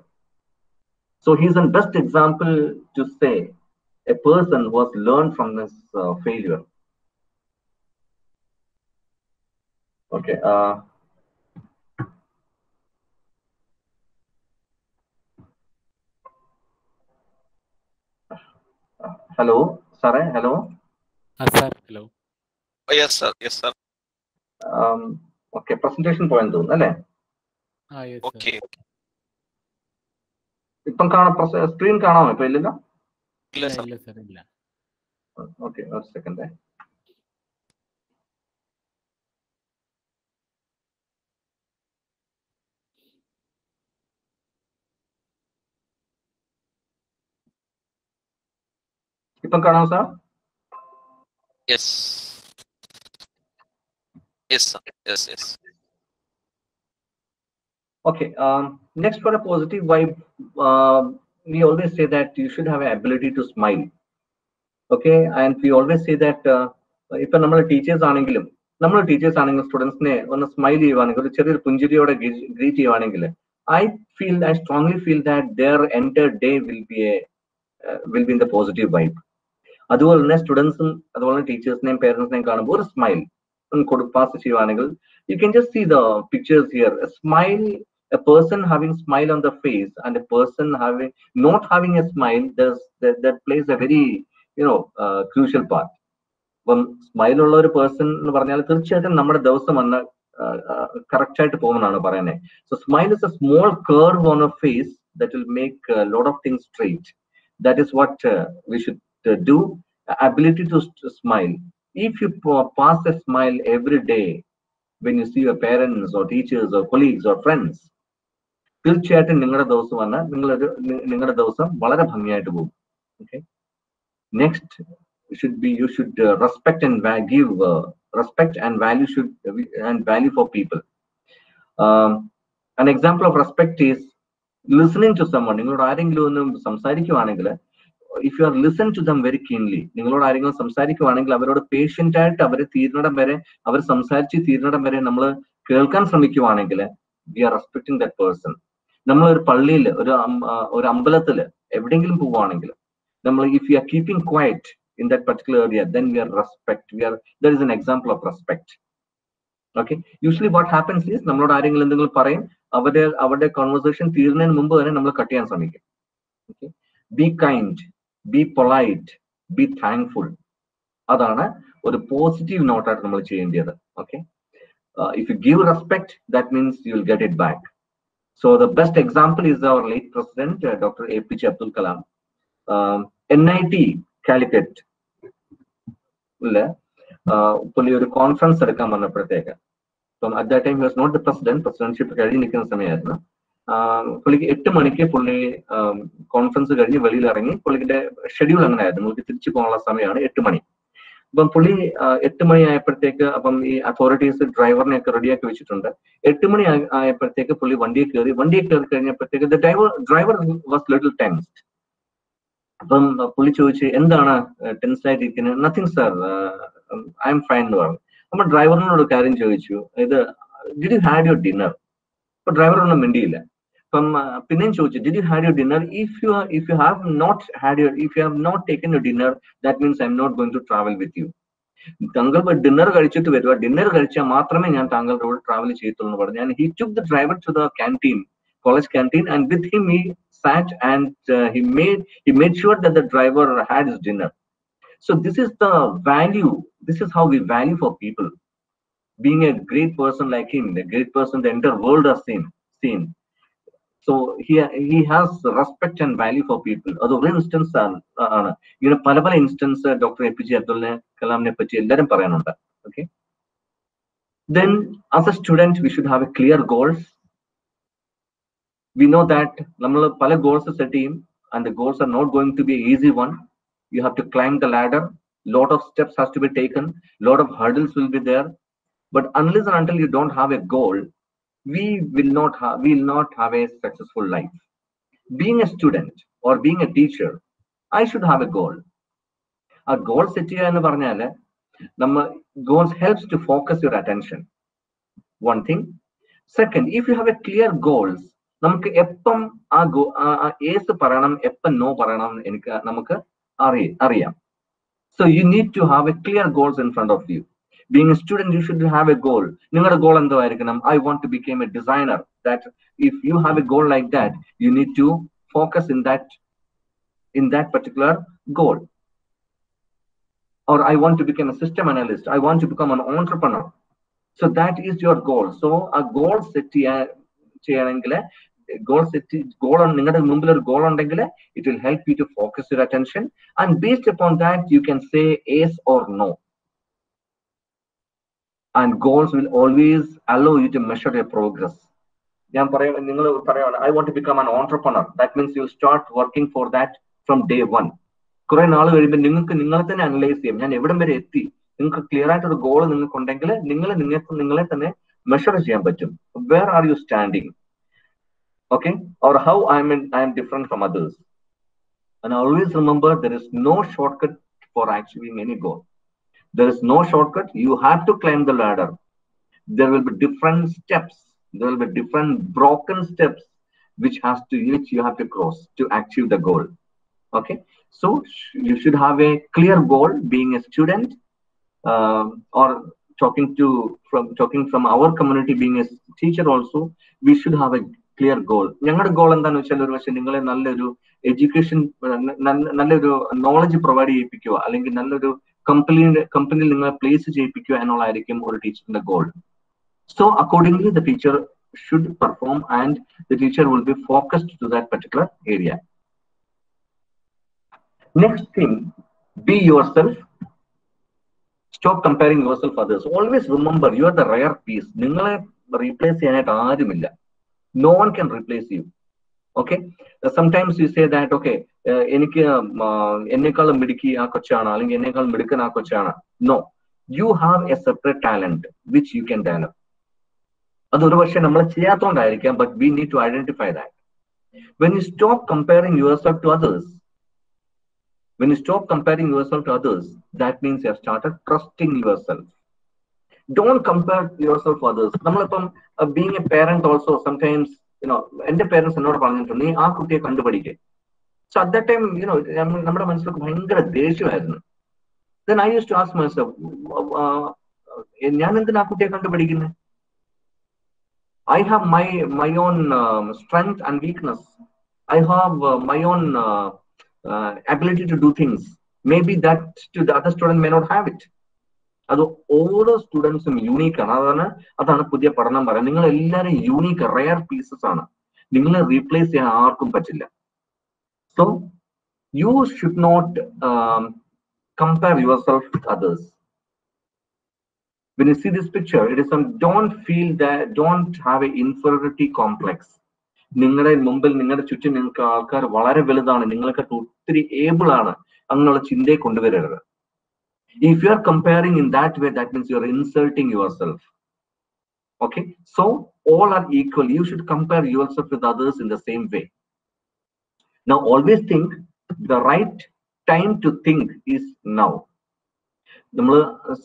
So he's the best example to say a person who has learned from this failure. Okay. Hello, Sare. Hello. Sir, hello. Oh, yes, sir. Yes, sir. Okay, presentation point though, alle? Yes, Okay. ഇപ്പം screen കാണാമോ? ഇപ്പൊ ഇല്ലല്ലോ. ഇല്ല sir. ഇല്ല sir, ഇല്ല. Okay, ഒരു second. ഇപ്പം കാണാമോ sir? Yes. Yes, sir. Yes, yes. Okay. Next, for a positive vibe, we always say that you should have an ability to smile. Okay, and we always say that if നമ്മൾ teachers ആണെങ്കിലും സ്റ്റുഡൻസിനെ ഒന്ന് smile ചെയ്യുവാണെങ്കിൽ, ഒരു ചെറിയൊരു പുഞ്ചിരിയോടെ greet ചെയ്യുവാണെങ്കിൽ, I strongly feel that their entire day will be in the positive vibe. അതുപോലെ തന്നെ സ്റ്റുഡൻസും അതുപോലെ ടീച്ചേഴ്സിനെയും പേരൻസിനെയും കാണുമ്പോൾ ഒരു സ്മൈൽ പാസ് ചെയ്യുവാണെങ്കിൽ, you can just see the pictures here. A smile A person having smile on the face and a person having not having a smile, that plays a very crucial part. When smile ulla oru person ennu parnal thirchayattum nammade divasam vanna correct aayittu povunnanu parayane. So smile is a small curve on a face that will make a lot of things straight. That is what we should do. Ability to smile. If you pass a smile every day when you see your parents or teachers or colleagues or friends, തീർച്ചയായിട്ടും നിങ്ങളുടെ ദിവസം വന്നാൽ നിങ്ങളുടെ ദിവസം വളരെ ഭംഗിയായിട്ട് പോകും. Okay. Next you should respect and give respect and value for people. An example of respect is listening to someone. നിങ്ങളോട് ആരെങ്കിലും ഒന്ന് സംസാരിക്കുവാണെങ്കിൽ, if you are listening to them very keenly, നിങ്ങളോട് ആരെങ്കിലും സംസാരിക്കുവാണെങ്കിൽ അവരോട് പേഷ്യന്റ് ആയിട്ട് അവരെ തീരുന്നിടം വരെ, അവർ സംസാരിച്ച് തീരുന്നിടം വരെ നമ്മൾ കേൾക്കാൻ ശ്രമിക്കുവാണെങ്കിൽ, we are respecting that person. നമ്മൾ ഒരു പള്ളിയിൽ, ഒരു അമ്പലത്തിൽ എവിടെയെങ്കിലും പോവുകയാണെങ്കിൽ, നമ്മൾ if you are keeping quiet in that particular area, then we are respect. There is an example of respect. Okay. Usually what happens is നമ്മളോട് ആരെങ്കിലും എന്തെങ്കിലും പറയും, അവരുടെ കോൺവെർസേഷൻ തീരുന്നതിന് മുമ്പ് തന്നെ നമ്മൾ കട്ട് ചെയ്യാൻ ശ്രമിക്കും. Okay. Be kind, be polite, be thankful. അതാണ് ഒരു പോസിറ്റീവ് നോട്ടായിട്ട് നമ്മൾ ചെയ്യേണ്ടത്. Okay. If you give respect, that means you will get it back. So the best example is our late president, Dr. APJ Abdul Kalam. NIT Calicut പുള്ളി ഒരു conference എടുക്കാൻ വന്നപ്പോഴത്തേക്ക്, അപ്പം at that time he was not the presidentship കഴിഞ്ഞ് നിൽക്കുന്ന സമയമായിരുന്നു. പുള്ളിക്ക് 8 മണിക്ക് പുള്ളി കോൺഫറൻസ് കഴിഞ്ഞ് വെളിയിൽ ഇറങ്ങി. പുള്ളിയുടെ ഷെഡ്യൂൾ അങ്ങനെ ആയിരുന്നു, പുള്ളിക്ക് തിരിച്ചു പോകാനുള്ള സമയമാണ് 8 മണി. അപ്പം പുള്ളി 8 മണി ആയപ്പോഴത്തേക്ക്, അപ്പം ഈ അതോറിറ്റീസ് ഡ്രൈവറിനെ ഒക്കെ റെഡിയാക്കി വെച്ചിട്ടുണ്ട്. 8 മണി ആയപ്പോഴത്തേക്ക് പുള്ളി വണ്ടിയെ കയറി കഴിഞ്ഞപ്പോഴത്തേക്ക് ഡ്രൈവർ വാസ് ലിറ്റിൽ ടെൻസ്ഡ്. അപ്പം പുള്ളി ചോദിച്ചു, എന്താണ് ടെൻസ് ആയിട്ടിരിക്കുന്നത്? Nothing sir, I'm fine എന്ന് പറഞ്ഞു. അപ്പൊ ഡ്രൈവറിനോട് കാര്യം ചോദിച്ചു, did you had your dinner? അപ്പൊ ഡ്രൈവർ ഒന്നും മിണ്ടിയില്ല. അപ്പം പിന്നെയും ചോദിച്ചു, did you had your dinner? If you have not taken your dinner, that means I M not going to travel with you. താങ്കൾ ഡിന്നർ കഴിച്ചിട്ട് വരിക, ഡിന്നർ കഴിച്ചാൽ മാത്രമേ ഞാൻ താങ്കളുടെ കൂടെ ട്രാവൽ ചെയ്യത്തുള്ളൂ എന്ന് പറഞ്ഞു. He took the driver to the canteen, college canteen, and with him he sat and he made sure that the driver had his dinner. So this is the value. This is how we value for people. Being a great person like him, a great person the entire world has seen. So he has respect and value for people. Other instance പല instance Dr. APJ Abdul Kalamne പറ്റി എല്ലാവരും പറയാനുണ്ട്. Okay. Then as a student we should have a clear goals. We know that നമ്മൾ പല goals set ചെയ്യും, and the goals are not going to be an easy one. You have to climb the ladder. Lot of steps has to be taken. Lot of hurdles will be there. But unless and until you don't have a goal, we will not have a successful life. Being a student or being a teacher, I should have a goal. A goal set ചെയ്യുക എന്ന് പറഞ്ഞാൽ goals helps to focus your attention. One thing. Second, if you have a clear goals, നമുക്ക് എപ്പം ace പറയണം, എപ്പം no പറയണം നമുക്ക് അറിയാം. So you need to have a clear goals in front of you. Being a student, you should have a goal. നിങ്ങളുടെ goal എന്തോ ആയിരിക്കണം? I want to become a designer. That if you have a goal like that, you need to focus in that particular goal. Or I want to become a system analyst. I want to become an entrepreneur. So that is your goal. So a goal set ചെയ്യണമെങ്കിൽ നിങ്ങളുടെ മുമ്പിൽ ഒരു goal ഉണ്ടെങ്കിൽ it will help you to focus your attention, and based upon that you can say yes or no. And goals will always allow you to measure your progress. നിങ്ങൾ പറയുകയാണ്, I want to become an entrepreneur. That means you start working for that from day one. കുറെ നാൾ കഴിയുമ്പോൾ നിങ്ങൾക്ക് നിങ്ങളെ തന്നെ analyse ചെയ്യാം, ഞാൻ എവിടം വരെ എത്തി. നിങ്ങൾക്ക് ക്ലിയർ ആയിട്ടൊരു ഗോൾ നിങ്ങൾക്ക് ഉണ്ടെങ്കിൽ നിങ്ങളെ തന്നെ മെഷർ ചെയ്യാൻ പറ്റും. Where are you standing? Okay, or how I am different from others. And always remember, there is no shortcut for achieving any goal. There is no shortcut. You have to climb the ladder. There will be different steps. There will be different broken steps which you have to cross to achieve the goal. Okay, so you should have a clear goal being a student, or talking from our community, being a teacher also, we should have a clear goal. ഞങ്ങളുടെ goal എന്താണെന്ന് വെച്ചാൽ ഒരു പക്ഷേ നിങ്ങളെ നല്ലൊരു education, നല്ലൊരു knowledge provide ചെയ്യിപ്പിക്കുക, അല്ലെങ്കിൽ നല്ലൊരു കമ്പനിയിൽ നിങ്ങളെ പ്ലേസ് ചെയ്യിപ്പിക്കുക എന്നുള്ളതായിരിക്കും ഒരു ടീച്ചറിന്റെ goal. So accordingly, the teacher should perform and the teacher will be focused to that particular area. Next thing, be yourself. Stop comparing yourself with others. Always remember, you are the rare piece. Ningale replace cheyanayittu aarumilla. No one can replace you. Okay? Sometimes you say that, okay, enikku ennekal midiki aa kochana allengi ennekal midikkan aa kochana. No, you have a separate talent which you can develop. അത് ഒരു പക്ഷേ നമ്മൾ ചെയ്യാത്തോണ്ടായിരിക്കാം, but we need to identify that. When you stop comparing yourself to others, that means you have started trusting yourself. Don't compare yourself to others. നമ്മളിപ്പം being a parent also, sometimes, എന്റെ parents എന്നോട് പറഞ്ഞിട്ടുണ്ട്, നീ ആ കുട്ടിയെ കണ്ടുപഠിക്കേ. So at that time, നമ്മുടെ മനസ്സിലൊക്കെ ഭയങ്കര ദേഷ്യമായിരുന്നു. Then I used to ask myself, ഞാൻ എന്തിനാ ആ കുട്ടിയെ കണ്ടുപഠിക്കുന്നത്? I have my own strength and weakness. I have my own ability to do things. Maybe that to the other student may not have it. അത് ഓരോ സ്റ്റുഡൻസും unique ആണ്. അതാണ് പുതിയ പഠനം പറയുന്നത്. നിങ്ങൾ എല്ലാവരും യൂണീക്ക്, റെയർ പീസസ് ആണ്. നിങ്ങളെ റീപ്ലേസ് ചെയ്യാൻ ആർക്കും പറ്റില്ല. So you should not compare yourself with others. When you see this picture, it is don't feel that, don't have an inferiority complex. നിങ്ങളുടെ മുമ്പിൽ, നിങ്ങളുടെ ചുറ്റും നിങ്ങൾക്ക് ആൾക്കാർ വളരെ വലുതാണ്, നിങ്ങൾക്ക് ഒത്തിരി ഏബിൾ ആണ്, അങ്ങനെയുള്ള ചിന്തയെ കൊണ്ടുവരരുത്. If you are comparing in that way, that means you are insulting yourself. Okay, so all are equal. You should compare yourself with others in the same way. Now always think the right time to think is now. നമ്മൾ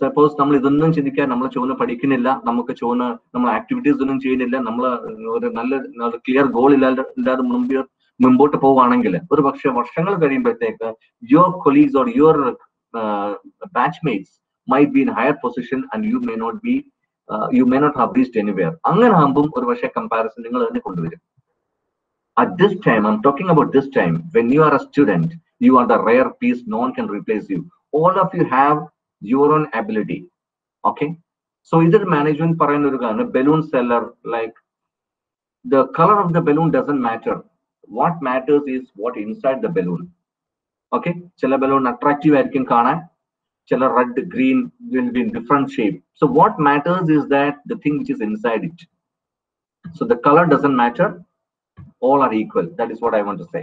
suppose നമ്മൾ ഇതൊന്നും ചിന്തിക്കാൻ, നമ്മൾ ചോദിന് പഠിക്കുന്നില്ല, നമ്മൾ activities ഒന്നും ചെയ്യുന്നില്ല, നമ്മൾ ഒരു നല്ല ക്ലിയർ ഗോൾ ഇല്ലാതെ മുമ്പോട്ട് പോവുകയാണെങ്കിൽ ഒരു പക്ഷെ വർഷങ്ങൾ കഴിയുമ്പോഴത്തേക്ക് your colleagues or your batchmates might be in higher position and you may not have reached anywhere. അങ്ങനെ ആകുമ്പോൾ ഒരു പക്ഷേ കമ്പാരിസൺ നിങ്ങൾ തന്നെ കൊണ്ടുവരും. At this time, I'm talking about this time, when you are a student, you are the rare piece, no one can replace you. All of you have your own ability. Okay, so either management പറയുന്ന ഒരു കാര്യം, balloon seller, like the color of the balloon doesn't matter. What matters is what inside the balloon. Okay, ചില balloon attractive ആയിരിക്കും കാണാൻ, ചില red, green will be in different shape. So what matters is that the thing which is inside it. So the color doesn't matter, all are equal. That is what I want to say.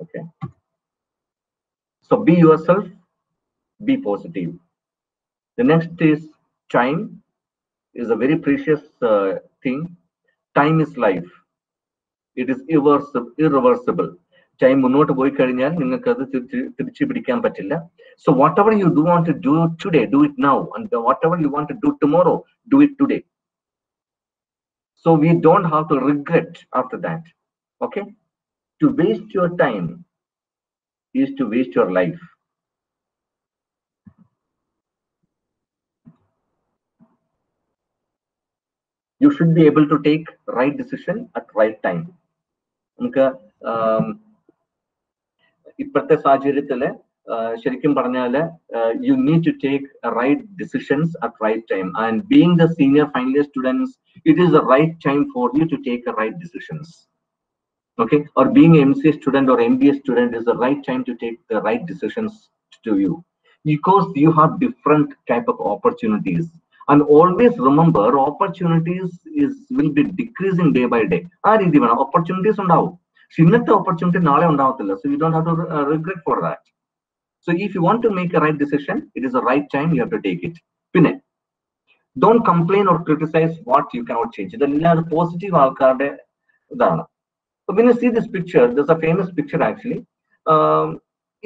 Okay, so be yourself, be positive. The next is time is a very precious thing. Time is life. It is irreversible. Time മുന്നോട്ട് പോയി കഴിഞ്ഞാൽ നിങ്ങൾക്ക് അത് തിരിച്ചു പിടിക്കാൻ പറ്റില്ല. So whatever you do want to do today, do it now, and whatever you want to do tomorrow, do it today. So we don't have to regret after that. Okay, to waste your time is to waste your life. You should be able to take right decision at right time. നമുക്ക് ഇപ്പോഴത്തെ സാഹചര്യത്തില് ശരിക്കും പറഞ്ഞാല് you need to take right decisions at right time, and being the senior final year students, it is the right time for you to take the right decisions. Okay, or being an MCA student or MBA student is the right time to take the right decisions to you, because you have different type of opportunities. And always remember, opportunities will be decreasing day by day. ആ രീതി വേണം. Opportunities ഉണ്ടാവും, പക്ഷെ ഇന്നത്തെ opportunity നാളെ ഉണ്ടാവത്തില്ല. So you don't have to regret for that. So if you want to make a right decision, it is the right time, you have to take it. പിന്നെ don't complain or criticize what you cannot change. ഇതെല്ലാം positive ആൾക്കാരുടെ ഇതാണ്. So when you see this picture, there's a famous picture actually.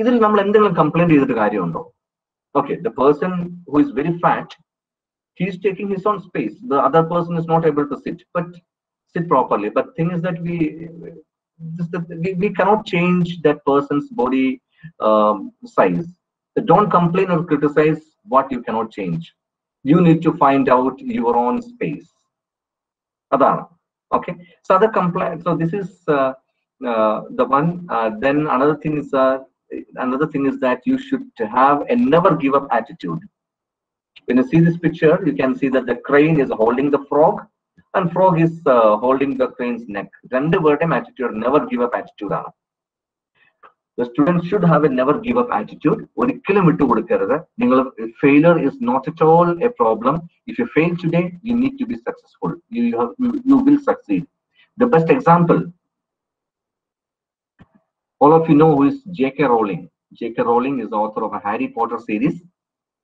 ഇതിൽ നമ്മൾ എന്തെങ്കിലും complaint ചെയ്തിട്ട് കാര്യമുണ്ടോ? Okay, the person who is very fat, he is taking his own space. The other person is not able to sit properly. But the thing is that we cannot change that person's body size. So don't complain or criticize what you cannot change. You need to find out your own space. Okay, so the compliance. So this is the one. Then another thing is that you should have a never give up attitude. When you see this picture, you can see that the crane is holding the frog, and frog is holding the crane's neck. Rendu wordem attitude, never give up attitude. The student should have a never give up attitude. Failure is not at all a problem. If you fail today, you need to be successful. You will succeed. The best example, all of you know who is J.K. Rowling. J.K. Rowling is the author of a Harry Potter series.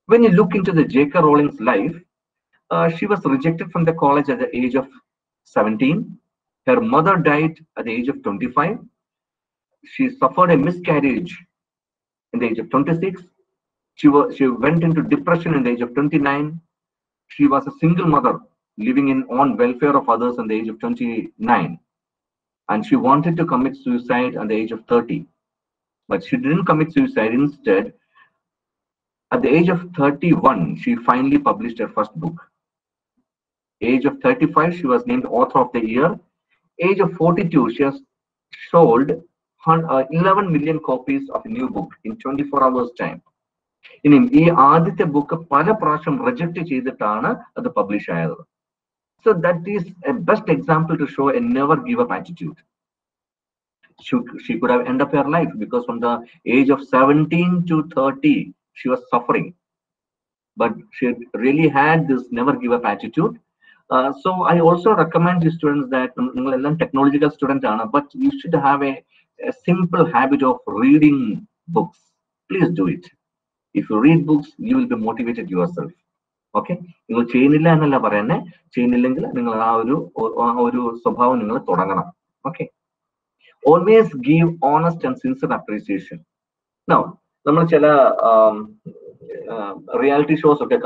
When you look into the J.K. Rowling's life, she was rejected from the college at the age of 17. Her mother died at the age of 25. She suffered a miscarriage in the age of 26. She went into depression in the age of 29. She was a single mother living on welfare of others at the age of 29. And she wanted to commit suicide at the age of 30. But she didn't commit suicide. Instead, at the age of 31, she finally published her first book. Age of 35, she was named Author of the Year. Age of 42, she has sold 11 million copies of a new book in 24 hours time. In this book, pala prasham reject cheyiditana adu publish ayadu. So that is a best example to show a never give up attitude. She could have ended up her life because from the age of 17 to 30, she was suffering. But she really had this never give up attitude. So I also recommend to students that technological student, but you should have a simple habit of reading books. Please do it. If you read books, you will be motivated yourself. Okay? You will okay? Always give honest and sincere appreciation. Now, reality shows okay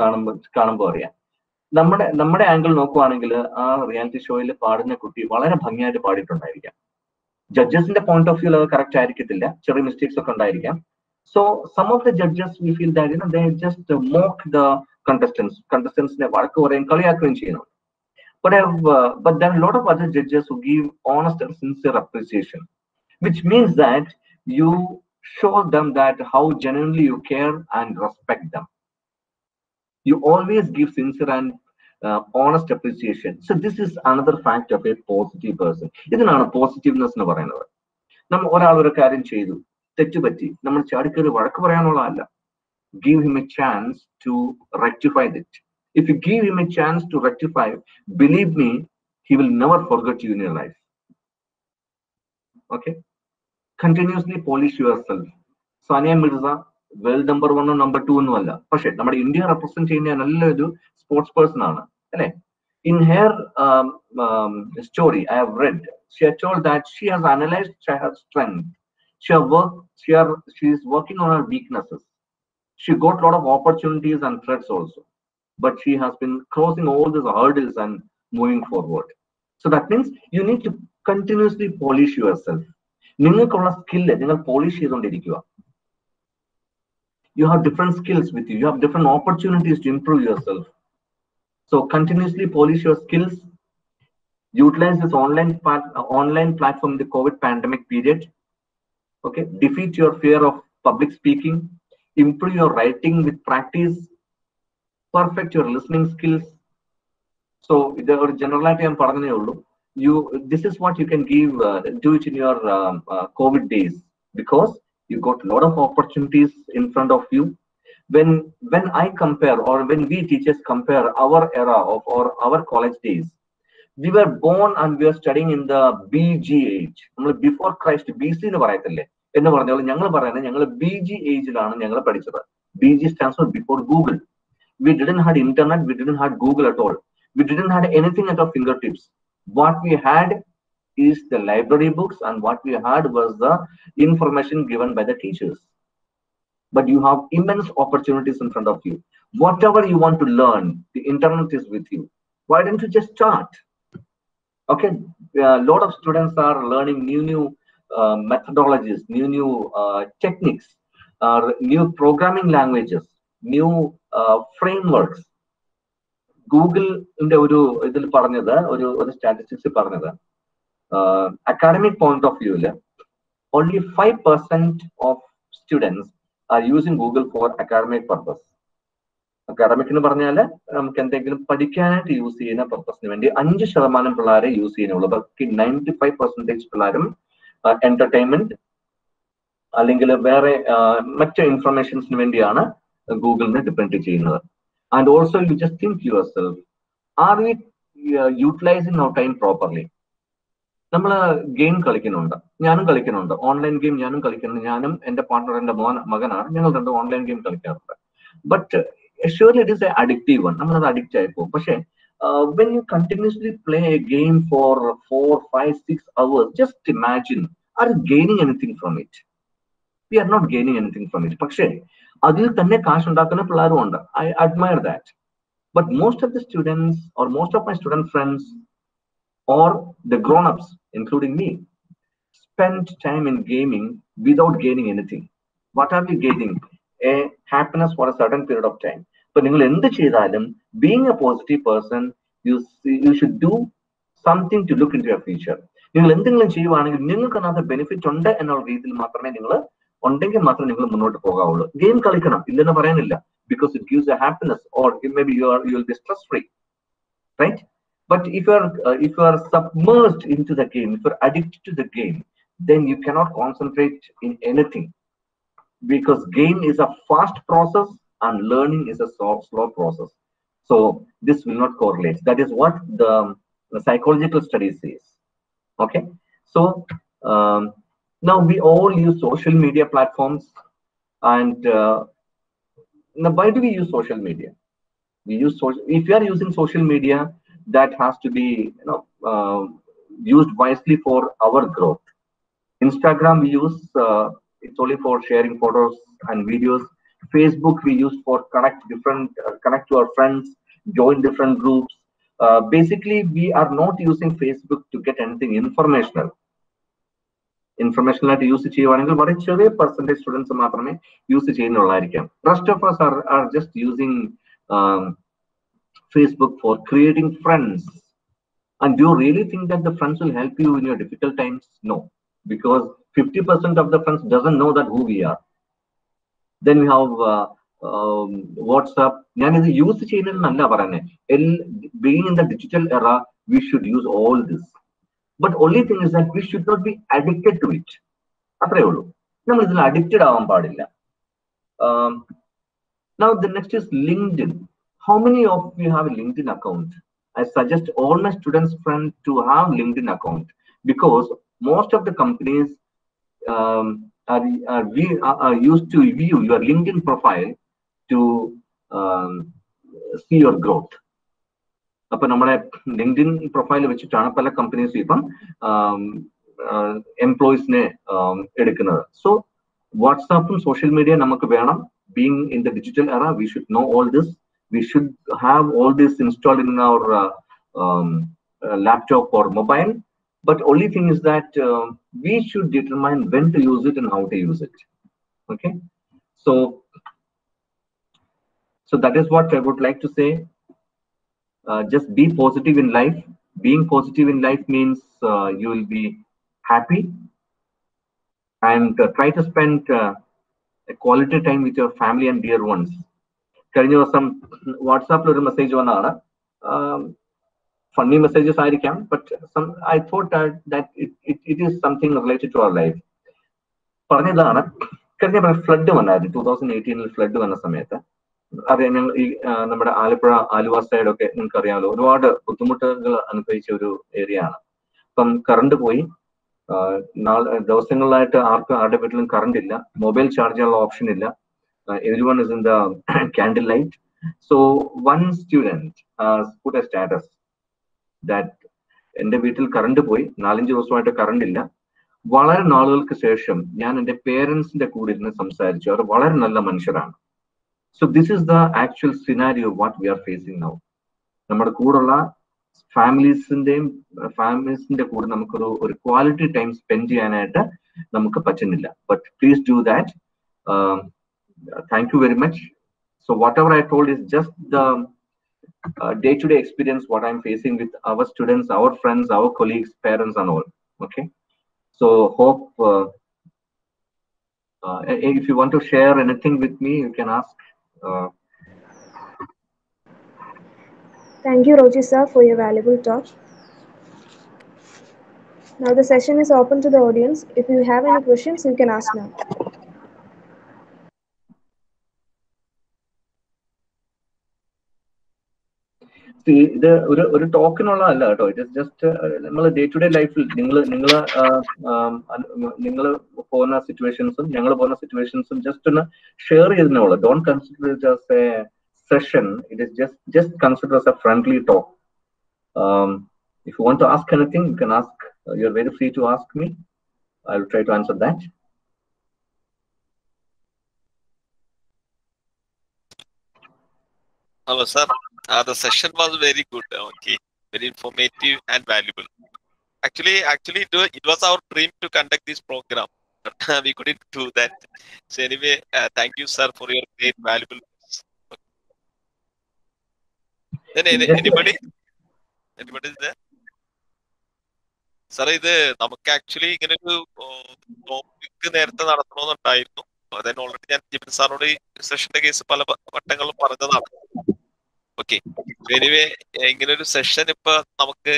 നമ്മുടെ angle നോക്കുവാണെങ്കിൽ ആ reality ഷോയിൽ പാടുന്ന കുട്ടി വളരെ ഭംഗിയായിട്ട് പാടിയിട്ടുണ്ടായിരിക്കാം. ജഡ്ജസിന്റെ പോയിന്റ് ഓഫ് വ്യൂ അത് കറക്റ്റ് ആയിരിക്കത്തില്ല, ചെറിയ മിസ്റ്റേക്സ് ഒക്കെ ഉണ്ടായിരിക്കാം. So some of the judges we feel that they just mock the കണ്ടസ്റ്റൻസിനെ വഴക്ക് പറയുകയും കളിയാക്കുകയും ചെയ്യുന്നു. But there are a lot of other judges who give honest and sincere appreciation, which means that you show them that how genuinely you care and respect them. You always give sincere and honest appreciation. So this is another fact of a positive person. Idanana positiveness nu parayunnathu. Nam oral oru karyam cheyidu tettu patti nammal chaadikari vazhakku parayanullalla. Give him a chance to rectify it. If you give him a chance to rectify, believe me, he will never forget you in your life. Okay? Continuously polish yourself. Sania Mirza, world number 1 or number 2 ഒന്നും അല്ല, പക്ഷേ നമ്മുടെ India represent ചെയ്യുന്ന നല്ലൊരു sports person ആണ് അല്ലെ. In her story I have read, she had told that she has analyzed her strength. She is working on her weaknesses. She got a lot of opportunities and threats also, but she has been crossing all these hurdles and moving forward. So that means you need to continuously polish yourself. നിങ്ങൾക്കുള്ള skill നിങ്ങൾ polish ചെയ്തുകൊണ്ടിരിക്കുക. You have different skills with you. You have different opportunities to improve yourself. So continuously polish your skills. Utilize this online platform in the COVID pandemic period. Okay, defeat your fear of public speaking. Improve your writing with practice. Perfect your listening skills. So the generality I'm paragane ullu. This is what you can do it in your COVID days, because you got a lot of opportunities in front of you. When I compare, or when we teachers compare our era or our college days, we were born and we were studying in the BG age. Before Christ, BC nu parayatille. Ennu paranjal njangal parayana njangal BG age ilana njangal padichadu. BG stands for before Google. We didn't have internet, we didn't have Google at all. We didn't have anything at our fingertips. What we had is the library books, and what we had was the information given by the teachers. But you have immense opportunities in front of you. Whatever you want to learn, the internet is with you. Why don't you just start? Okay, a lot of students are learning new methodologies, new techniques, new programming languages, new frameworks. ഗൂഗിളിന്റെ ഒരു ഇതിൽ പറഞ്ഞത്, ഒരു statistics പറഞ്ഞത്, academic point of view, only 5% of students are using Google for academic purpose. Academic എന്ന് പറഞ്ഞാൽ നമുക്ക് എന്തെങ്കിലും പഠിക്കാനായിട്ട് യൂസ് ചെയ്യുന്ന പർപ്പസിന് വേണ്ടി 5% പിള്ളേരെ യൂസ് ചെയ്യുന്നുള്ളൂ. ബാക്കി 95% പിള്ളേരും എന്റർടൈൻമെന്റ് അല്ലെങ്കിൽ വേറെ മറ്റ് ഇൻഫർമേഷൻസിന് വേണ്ടിയാണ് ഗൂഗിളിനെ ഡിപ്പെൻഡ് ചെയ്യുന്നത്. And also you just think your self, are we utilising our time properly? നമ്മൾ ഗെയിം കളിക്കുന്നുണ്ട്, ഞാനും കളിക്കുന്നുണ്ട്, ഓൺലൈൻ ഗെയിം ഞാനും കളിക്കുന്നുണ്ട്. ഞാനും എന്റെ പാർട്ണർ, എന്റെ മകനാണ്, ഞങ്ങൾ രണ്ടും ഓൺലൈൻ ഗെയിം കളിക്കാറുണ്ട്. But surely it is A addictive one, നമ്മളത് അഡിക്റ്റ് ആയി പോകും. പക്ഷേ when you continuously play a game for 4, 5, 6 hours, just imagine, are you gaining anything from it? We are not gaining anything from it. പക്ഷേ അതിൽ തന്നെ കാശ് ഉണ്ടാക്കുന്ന പിള്ളേരും ഉണ്ട്. I admire that. But most of the students, or most of my student friends, or the grown-ups, including me, spend time in gaming without gaining anything. What are we gaining? A happiness for a certain period of time. But നിങ്ങൾ എന്ത് ചെയ്താലും, being a positive person, you should do something to look into your future. നിങ്ങൾ എന്തെങ്കിലും ചെയ്യുവാണെങ്കിൽ നിങ്ങൾക്ക് അതിനകത്ത് benefit ഉണ്ട് എന്നുള്ള രീതിയിൽ മാത്രമേ നിങ്ങൾ ഉണ്ടെങ്കിൽ മാത്രമേ നിങ്ങൾ മുന്നോട്ട് പോകാവുള്ളൂ. ഗെയിം കളിക്കണം ഇല്ലെന്ന് പറയാനില്ല, because it gives a happiness, or maybe you will be stress free, right? But if you are submerged into the game, if you're addicted to the game, then you cannot concentrate in anything, because game is a fast process and learning is a slow process. So this will not correlate. That is what the psychological study says. Okay, so now we all use social media platforms, and now why do we use social media? We use if you are using social media, that has to be used wisely for our growth. Instagram we use, it's only for sharing photos and videos. Facebook we use for connect to our friends, join different groups. Basically we are not using Facebook to get anything informational ആയിട്ട് use ചെയ്യുവാണെങ്കിൽ വളരെ ചെറിയ percentage students മാത്രമേ use ചെയ്യുന്നുള്ളായിരിക്കാം. Rest of us are just using Facebook for creating friends. And do you really think that the friends will help you in your difficult times? No, because 50% of the friends doesn't know that who we are. Then we have WhatsApp. ഞാൻ ഇത് use ചെയ്യുന്നതെന്നല്ല പറയുന്നത്. Being in the digital era, we should use all this. But only thing is that we should not be addicted to it. അത്രേ ഉള്ളൂ. നമ്മൾ ഇതിൽ addicted ആവാൻ പാടില്ല. Now the next is LinkedIn. How many of you have a LinkedIn account? I suggest all my students friends to have LinkedIn account, because most of the companies are used to view your LinkedIn profile to see your growth. അപ്പൊ നമ്മുടെ LinkedIn profile വെച്ചിട്ടാണ് പല companies ഇപ്പം എംപ്ലോയീസിനെ എടുക്കുന്നത്. So വാട്സാപ്പും social media നമുക്ക് വേണം. Being in the digital എറ, we should know all this. We should have all this installed in our laptop or mobile. But only thing is that we should determine when to use it and how to use it. Okay, so that is what I would like to say. Just be positive in life. Being positive in life means you will be happy, and try to spend a quality time with your family and dear ones. കഴിഞ്ഞ ദിവസം വാട്സാപ്പിൽ ഒരു message വന്നതാണ്. Funny messages ആയിരിക്കാം, but I thought that it is something related to our life. പറഞ്ഞതാണ്, കഴിഞ്ഞ flood വന്നായിരുന്നു 2018 flood വന്ന സമയത്ത്. അറിയാം, ഞങ്ങൾ ഈ നമ്മുടെ ആലപ്പുഴ ആലുവ സൈഡൊക്കെ നിങ്ങൾക്ക് അറിയാമല്ലോ, ഒരുപാട് ബുദ്ധിമുട്ടുകൾ അനുഭവിച്ച ഒരു ഏരിയ ആണ്. അപ്പം കറണ്ട് പോയി. ദിവസങ്ങളിലായിട്ട് ആരുടെ വീട്ടിലും കറണ്ട് ഇല്ല, മൊബൈൽ ചാർജ് ചെയ്യാനുള്ള ഓപ്ഷൻ ഇല്ല. Everyone is in the candlelight. So one student put a status that എന്റെ വീട്ടിൽ കറണ്ട് പോയി, 4-5 ദിവസമായിട്ട് കറണ്ട് ഇല്ല. വളരെ നാളുകൾക്ക് ശേഷം ഞാൻ എന്റെ പേരൻസിന്റെ കൂടെ ഇരുന്ന് സംസാരിച്ചു. അവർ വളരെ നല്ല മനുഷ്യരാണ്. So this is the actual scenario what we are facing now. നമ്മുടെ കൂടെയുള്ള ഫാമിലീസിന്റെ കൂടെ നമുക്കൊരു ക്വാളിറ്റി ടൈം സ്പെൻഡ് ചെയ്യാനായിട്ട് നമുക്ക് പറ്റുന്നില്ല. But please do that. Thank you very much. So whatever I told is just the day-to-day experience, what I'm facing with our students, our friends, our colleagues, parents, and all. Okay. So hope if you want to share anything with me, you can ask. Thank you, Roji sir, for your valuable talk. Now the session is open to the audience. If you have any questions, you can ask now. ഇത് ഒരു ടോക്കിനുള്ളതല്ല കേട്ടോ. It is just നമ്മൾ day to day ലൈഫിൽ നിങ്ങൾ പോകുന്ന സിറ്റുവേഷൻസും ഞങ്ങൾ പോകുന്ന സിറ്റുവേഷൻസും ജസ്റ്റ് ഒന്ന് ഷെയർ ചെയ്തതിനുള്ള. Don't consider it as a session. It is just consider as a friendly talk. If you want to ask anything, you can ask. You're very free to ask me. I will try to answer that. Hello, sir. The session was very good. Okay, very informative and valuable. Actually, it was our dream to conduct this program, but we couldn't do that. So anyway, thank you, sir, for your great valuable. Then anybody is there? Sir, ഇത് നമുക്ക് actually ഇങ്ങനെ ഒരു topic നേരത്തെ നടത്തണമെന്നുണ്ടായിരുന്നു. then already ഞാൻ ജിബിൻ സാറിനോട് ഈ സെഷന്റെ case പല വട്ടങ്ങളും പറഞ്ഞതാണ്. ഓക്കെ, എനിവേ ഇങ്ങനെ ഒരു സെഷൻ ഇപ്പൊ നമുക്ക്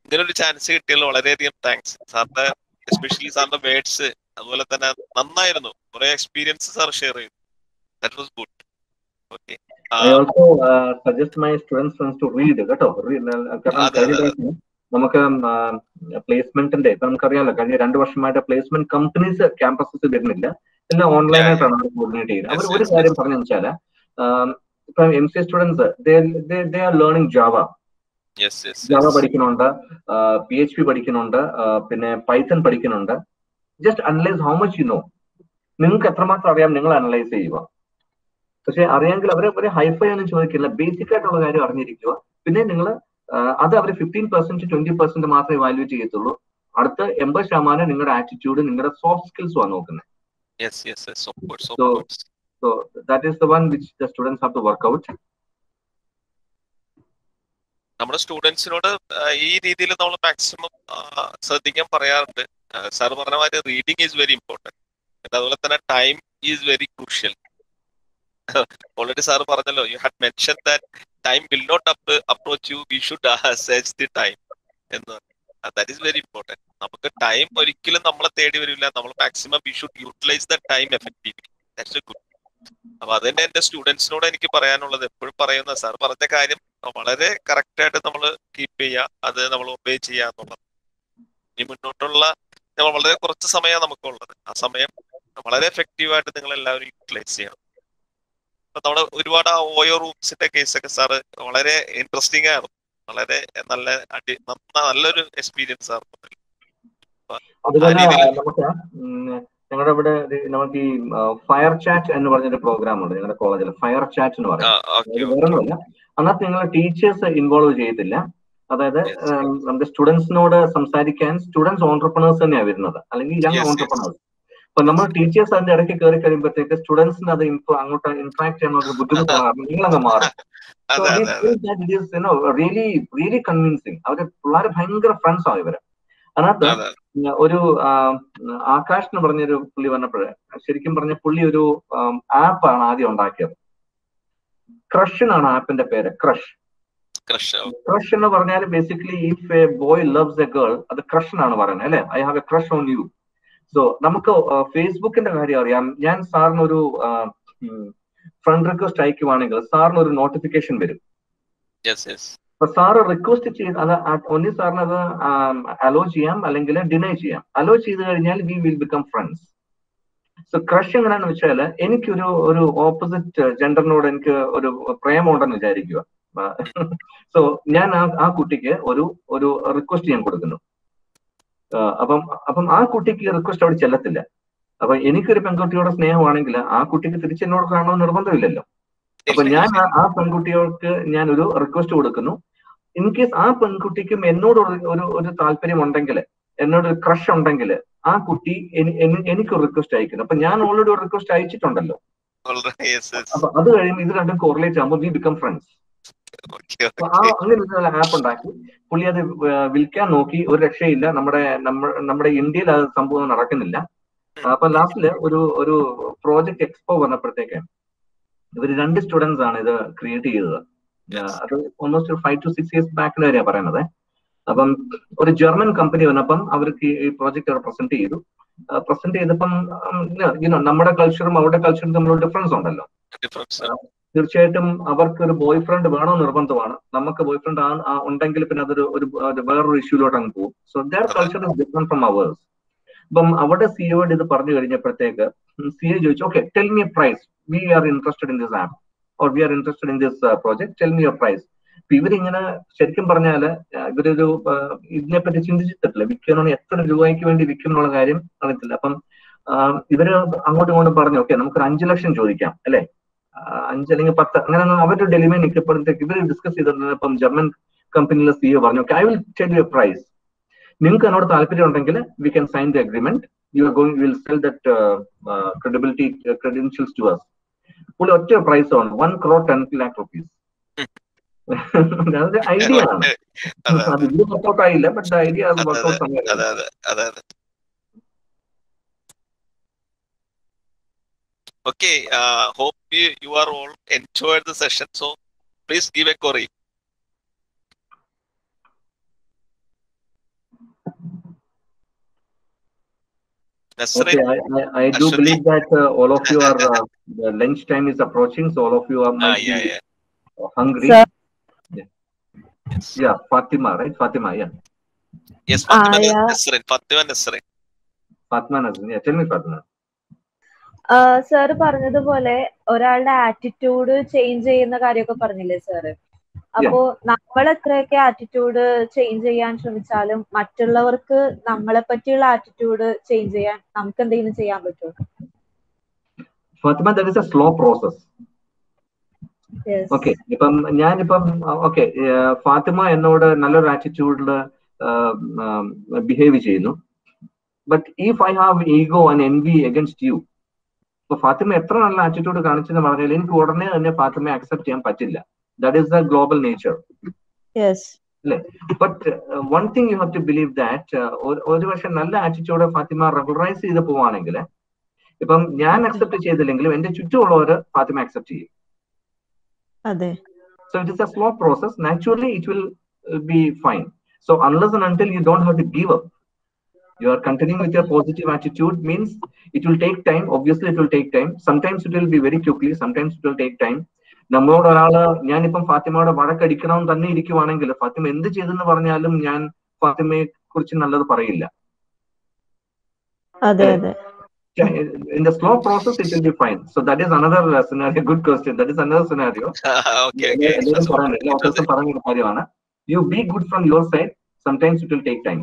ഇങ്ങനെ ഒരു ചാൻസ് കിട്ടിയതിൽ വളരെയധികം താങ്ക്സ് സാറിന്റെ, എസ്പെഷ്യലി സാറിന്റെ വേർഡ്സ് അതുപോലെ തന്നെ നന്നായിരുന്നു. കുറെ എക്സ്പീരിയൻസ് സാർ ഷെയർ ചെയ്തു. That was good. Okay, I also suggest my students to read കേട്ടോ. നമുക്ക് പ്ലേസ്മെന്റിന്റെ ഇപ്പൊ നമുക്കറിയാലോ, കഴിഞ്ഞ 2 വർഷമായിട്ട് പ്ലേസ്മെന്റ് കമ്പനീസ് ക്യാമ്പസസ് വരുന്നില്ല, എല്ലാം ഓൺലൈനായിട്ടാണ് അവർ കോർഡിനേറ്റ് ചെയ്യുന്നത്. അവർ ഒരു കാര്യം പറഞ്ഞു വെച്ചാല്, ഇപ്പൊ MCA students they are learning Java. Java പഠിക്കുന്നുണ്ട്, PHP പഠിക്കുന്നുണ്ട്, പിന്നെ പൈത്തൺ പഠിക്കുന്നുണ്ട്. Just analyse how much you know. നിങ്ങൾക്ക് എത്രമാത്രം അറിയാം നിങ്ങൾ അനലൈസ് ചെയ്യുക. പക്ഷെ അറിയാമെങ്കിൽ അവരെ ഒരു ഹൈഫൈ ഒന്നും ചോദിക്കില്ല, ബേസിക് ആയിട്ടുള്ള കാര്യം അറിഞ്ഞിരിക്കുക. പിന്നെ നിങ്ങൾ അത് അവർ 15% 20% മാത്രമേ വാല്യൂറ്റ് ചെയ്യത്തുള്ളൂ. അടുത്ത 80% നിങ്ങളുടെ ആറ്റിറ്റ്യൂഡ്, നിങ്ങളുടെ സോഫ്റ്റ് സ്കിൽസ് ആണ് നോക്കുന്നത്. So that is the one which the students have to work out. നമ്മുടെ സ്റ്റുഡൻസിനോട് ഈ രീതിയിൽ നമ്മൾ മാക്സിമം ശ്രദ്ധിക്കാൻ പറയാറുണ്ട്. സാർ പറഞ്ഞ മാതിരി റീഡിങ് ഈസ് വെരി ഇമ്പോർട്ടൻറ്റ്. അതുപോലെ തന്നെ time is very crucial. Already sir പറഞ്ഞല്ലോ, you had mention that time will not approach you, we should search the time എന്ന്. That is very important. നമുക്ക് ടൈം ഒരിക്കലും നമ്മളെ തേടി വരില്ല. നമ്മൾ maximum we should utilise the time effectively. That's a good. അപ്പൊ അതന്നെ എന്റെ സ്റ്റുഡൻസിനോട് എനിക്ക് പറയാനുള്ളത്. എപ്പോഴും പറയുന്ന സാർ പറഞ്ഞ കാര്യം വളരെ കറക്റ്റ് ആയിട്ട് നമ്മൾ കീപ്പ് ചെയ്യുക, അത് നമ്മൾ ഒബേ ചെയ്യുക എന്നുള്ളത്. ഇനി മുന്നോട്ടുള്ള നമ്മൾ വളരെ കുറച്ച് സമയമാണ് നമുക്കുള്ളത്. ആ സമയം വളരെ എഫക്റ്റീവായിട്ട് നിങ്ങൾ എല്ലാവരും യൂട്ടിലൈസ് ചെയ്യണം. അപ്പൊ നമ്മുടെ ഒരുപാട് ആ ഓയോ റൂംസിന്റെ കേസൊക്കെ സാറ് വളരെ ഇൻട്രസ്റ്റിംഗ് ആയിരുന്നു. വളരെ നല്ലൊരു എക്സ്പീരിയൻസ് ആയിരുന്നു. ഞങ്ങളുടെ ഇവിടെ നമുക്ക് ഈ ഫയർ ചാറ്റ് എന്ന് പറഞ്ഞൊരു പ്രോഗ്രാം ഉണ്ട് ഞങ്ങളുടെ കോളേജിൽ. ഫയർ ചാറ്റ് എന്ന് പറയും. വേറൊന്നുമല്ല, അതിനകത്ത് നിങ്ങൾ ടീച്ചേഴ്സ് ഇൻവോൾവ് ചെയ്തില്ല. അതായത് നമ്മുടെ സ്റ്റുഡൻസിനോട് സംസാരിക്കാൻ സ്റ്റുഡൻസ് ഓൺട്രപ്രണേഴ്സ് തന്നെയാണ് വരുന്നത്, അല്ലെങ്കിൽ യങ് ഓൺട്രപ്രണേഴ്സ്. അപ്പൊ നമ്മൾ ടീച്ചേഴ്സ് അതിന്റെ ഇടയ്ക്ക് കയറി കഴിയുമ്പോഴത്തേക്ക് സ്റ്റുഡൻസിന് അത് അങ്ങോട്ട് ഇന്ററാക്ട് ചെയ്യാൻ ബുദ്ധിമുട്ടാണ്. നിങ്ങളങ്ങ് മാറും. Really convincing. അവര് പിള്ളേർ ഭയങ്കര ഫ്രണ്ട്സ് ആണ് ഇവര്. അതിനകത്ത് ഒരു ആകാശ് എന്ന് പറഞ്ഞൊരു പുള്ളി വന്നപ്പോഴേ, ശരിക്കും പറഞ്ഞ പുള്ളി ഒരു ആപ്പാണ് ആദ്യം ഉണ്ടാക്കിയത്. ക്രഷ് എന്നാണ് ആപ്പിന്റെ പേര്. ക്രഷ് എന്ന് പറഞ്ഞാൽ basically if A boy loves A girl, അത് ക്രഷ് എന്നാണ് പറയുന്നത് അല്ലെ. I have A crush on you. So നമുക്ക് ഫേസ്ബുക്കിന്റെ കാര്യം അറിയാം. ഞാൻ സാറിന് ഒരു ഫ്രണ്ട് റിക്വസ്റ്റ് അയക്കുവാണെങ്കിൽ സാറിന് ഒരു നോട്ടിഫിക്കേഷൻ വരും. അപ്പൊ സാറ് റിക്വസ്റ്റ് ചെയ്ത് അത് ഒന്നി സാറിന് അത് അലോ ചെയ്യാം, അല്ലെങ്കിൽ ഡിനൈ ചെയ്യാം. അലോ ചെയ്ത് കഴിഞ്ഞാൽ we will become friends. So crush എങ്ങനെയാന്ന് വെച്ചാൽ, എനിക്കൊരു ഓപ്പോസിറ്റ് ജെൻഡറിനോട് എനിക്ക് ഒരു പ്രേമമുണ്ടെന്ന് വിചാരിക്കുക. സോ ഞാൻ ആ കുട്ടിക്ക് ഒരു റിക്വസ്റ്റ് ഞാൻ കൊടുക്കുന്നു. അപ്പം ആ കുട്ടിക്ക് റിക്വസ്റ്റ് അവിടെ ചെല്ലത്തില്ല. അപ്പൊ എനിക്കൊരു പെൺകുട്ടിയോട് സ്നേഹമാണെങ്കിൽ ആ കുട്ടിക്ക് തിരിച്ചെന്നോട് കാണണമെന്ന് നിർബന്ധമില്ലല്ലോ. അപ്പൊ ഞാൻ ആ പെൺകുട്ടികൾക്ക് ഞാൻ ഒരു റിക്വസ്റ്റ് കൊടുക്കുന്നു. ഇൻ കേസ് ആ പെൺകുട്ടിക്കും എന്നോട് ഒരു താല്പര്യം ഉണ്ടെങ്കിൽ, എന്നോട് ഒരു ക്രഷ് ഉണ്ടെങ്കിൽ, ആ കുട്ടി എനിക്കൊരു റിക്വസ്റ്റ് അയക്കുന്നു. അപ്പൊ ഞാൻ ഓൾറെഡി ഒരു റിക്വസ്റ്റ് അയച്ചിട്ടുണ്ടല്ലോ. അപ്പൊ അത് കഴിയുമ്പോൾ ഇത് രണ്ടും കോറിലേറ്റ് ആകുമ്പോൾ വി ബിക്കം ഫ്രണ്ട്സ്. അപ്പൊ അങ്ങനെ ഒരു ആപ്പ് ഉണ്ടാക്കി പുള്ളി അത് വിൽക്കാൻ നോക്കി, ഒരു രക്ഷയില്ല. നമ്മുടെ ഇന്ത്യയിൽ അത് സംഭവം നടക്കുന്നില്ല. അപ്പൊ ലാസ്റ്റില് ഒരു പ്രോജക്ട് എക്സ്പോ വന്നപ്പോഴത്തേക്ക് ഇവര് 2 സ്റ്റുഡൻസ് ആണ് ഇത് ക്രിയേറ്റ് ചെയ്തത്. അത് ഓൾമോസ്റ്റ് 5 to 6 years ബാക്കിന് വരെയാണ് പറയുന്നത്. അപ്പം ഒരു ജർമ്മൻ കമ്പനി വന്നപ്പം അവർക്ക് ഈ പ്രോജക്റ്റ് അവർ പ്രസന്റ് ചെയ്തപ്പം നമ്മുടെ കൾച്ചറും അവരുടെ കൾച്ചറും തമ്മിലുള്ള ഡിഫറൻസ് ഉണ്ടല്ലോ. തീർച്ചയായിട്ടും അവർക്ക് ഒരു ബോയ് ഫ്രണ്ട് വേണോ നിർബന്ധമാണ്. നമുക്ക് ബോയ് ഫ്രണ്ട് ഉണ്ടെങ്കിൽ പിന്നെ അതൊരു വേറൊരു ഇഷ്യൂലോട്ട് അങ്ങ് പോകും. So their culture is different from ours. അപ്പം അവിടെ സിഒയോട് ഇത് പറഞ്ഞു കഴിഞ്ഞപ്പോഴത്തേക്ക് സിഒ ചോദിച്ചു, okay, tell me a price, we are interested in this app or we are interested in this project, tell me your price. അപ്പൊ ഇവരിങ്ങനെ ശരിക്കും പറഞ്ഞാല് ഇവരൊരു ഇതിനെപ്പറ്റി ചിന്തിച്ചിട്ടില്ല. വിൽക്കണമെങ്കിൽ എത്ര രൂപയ്ക്ക് വേണ്ടി വിൽക്കും എന്നുള്ള കാര്യം അറിയത്തില്ല. അപ്പം ഇവര് അങ്ങോട്ടും ഇങ്ങോട്ടും പറഞ്ഞു, ഓക്കെ നമുക്കൊരു 5 ലക്ഷം ചോദിക്കാം അല്ലെ, 5 അല്ലെങ്കിൽ 10, അങ്ങനെ അവരുടെ ഡെലിവറി നിൽക്കപ്പെടുമ്പോഴത്തേക്ക് ഇവർ ഡിസ്കസ് ചെയ്തിരുന്നപ്പം ജർമ്മൻ കമ്പനിയിലെ സിഇഒ പറഞ്ഞു, okay I will tell you a price, നിങ്ങൾക്ക് എന്നോട് താല്പര്യം ഉണ്ടെങ്കിൽ we can sign the agreement, you will sell that credibility credentials to us. പുള്ളി ഒറ്റ പ്രൈസ് ആണ് 1 crore 10 lakh rupees. അതൊരു ഐഡിയ ആണ്. അത് ഇത് വർക്ക്ഔട്ട് ആയില്ല, ബട്ട് ഐഡിയ വർക്ക്ഔട്ട് സമയം. Okay, hope you are all enjoyed the session. So please give a query. Okay, I do believe that all of you are the lunch time is approaching, so all of you are might be hungry. Sir. Yes. Yeah, Fatima, right? Fatima, yeah. Yes, Fatima yeah. Nasrin. Fatima Nasrin. Fatima Nasrin, yeah. Tell me, Fatima. Sir പറഞ്ഞതുപോലെ ഒരാളുടെ attitude change ചെയ്യുന്ന കാര്യമൊക്കെ പറഞ്ഞില്ലേ sir? അപ്പോ നമ്മൾ എത്രയൊക്കെ attitude change ചെയ്യാൻ ശ്രമിച്ചാലും മറ്റുള്ളവർക്ക് നമ്മളെ പറ്റിയുള്ള ആറ്റിറ്റ്യൂഡ് ചേഞ്ച് ചെയ്യാൻ നമുക്ക് എന്തെങ്കിലും ചെയ്യാൻ പറ്റുമോ? Fatima, that is a slow process. Okay, ഇപ്പം ഞാനിപ്പം ഓക്കെ ഫാത്തിമ എന്നോട് നല്ലൊരു ആറ്റിറ്റ്യൂഡില് ബിഹേവ് ചെയ്യുന്നു. But if I have ego and envy against you, ഇപ്പൊ ഫാത്തിമ എത്ര നല്ല ആറ്റിറ്റ്യൂഡ് കാണിച്ചെന്ന് പറഞ്ഞാൽ എനിക്ക് ഉടനെ തന്നെ ഫാത്തിമയെ അക്സെപ്റ്റ് ചെയ്യാൻ പറ്റില്ല. That is the global nature അല്ലേ? But one thing you have to believe that ഒരു പക്ഷെ നല്ല ആറ്റിറ്റ്യൂഡ് ഫാത്തിമ റെഗുലറൈസ് ചെയ്ത് പോവാണെങ്കിൽ, ഇപ്പം ഞാൻ അക്സെപ്റ്റ് ചെയ്തില്ലെങ്കിലും എന്റെ ചുറ്റുമുള്ളവര് ഫാത്തിമ അക്സെപ്റ്റ് ചെയ്യും. So it is a slow process. Naturally, it will be fine. So unless and until you don't have to give up, you are continuing with your positive attitude, means it will take time. Obviously, it will take time. Sometimes it will be very quickly. Sometimes it will take time. നമ്മളോട് ഒരാള് ഞാനിപ്പം ഫാത്തിമയോട് വഴക്കടിക്കണം തന്നെ ഇരിക്കുവാണെങ്കിൽ ഫാത്തിമ എന്ത് ചെയ്തെന്ന് പറഞ്ഞാലും ഞാൻ ഫാത്തിമയെ കുറിച്ച് നല്ലത് പറയില്ല. In the slow process, it will be fine. So that is another scenario. Good question. That is another scenario. Okay. You be good from your side. Sometimes it will take time.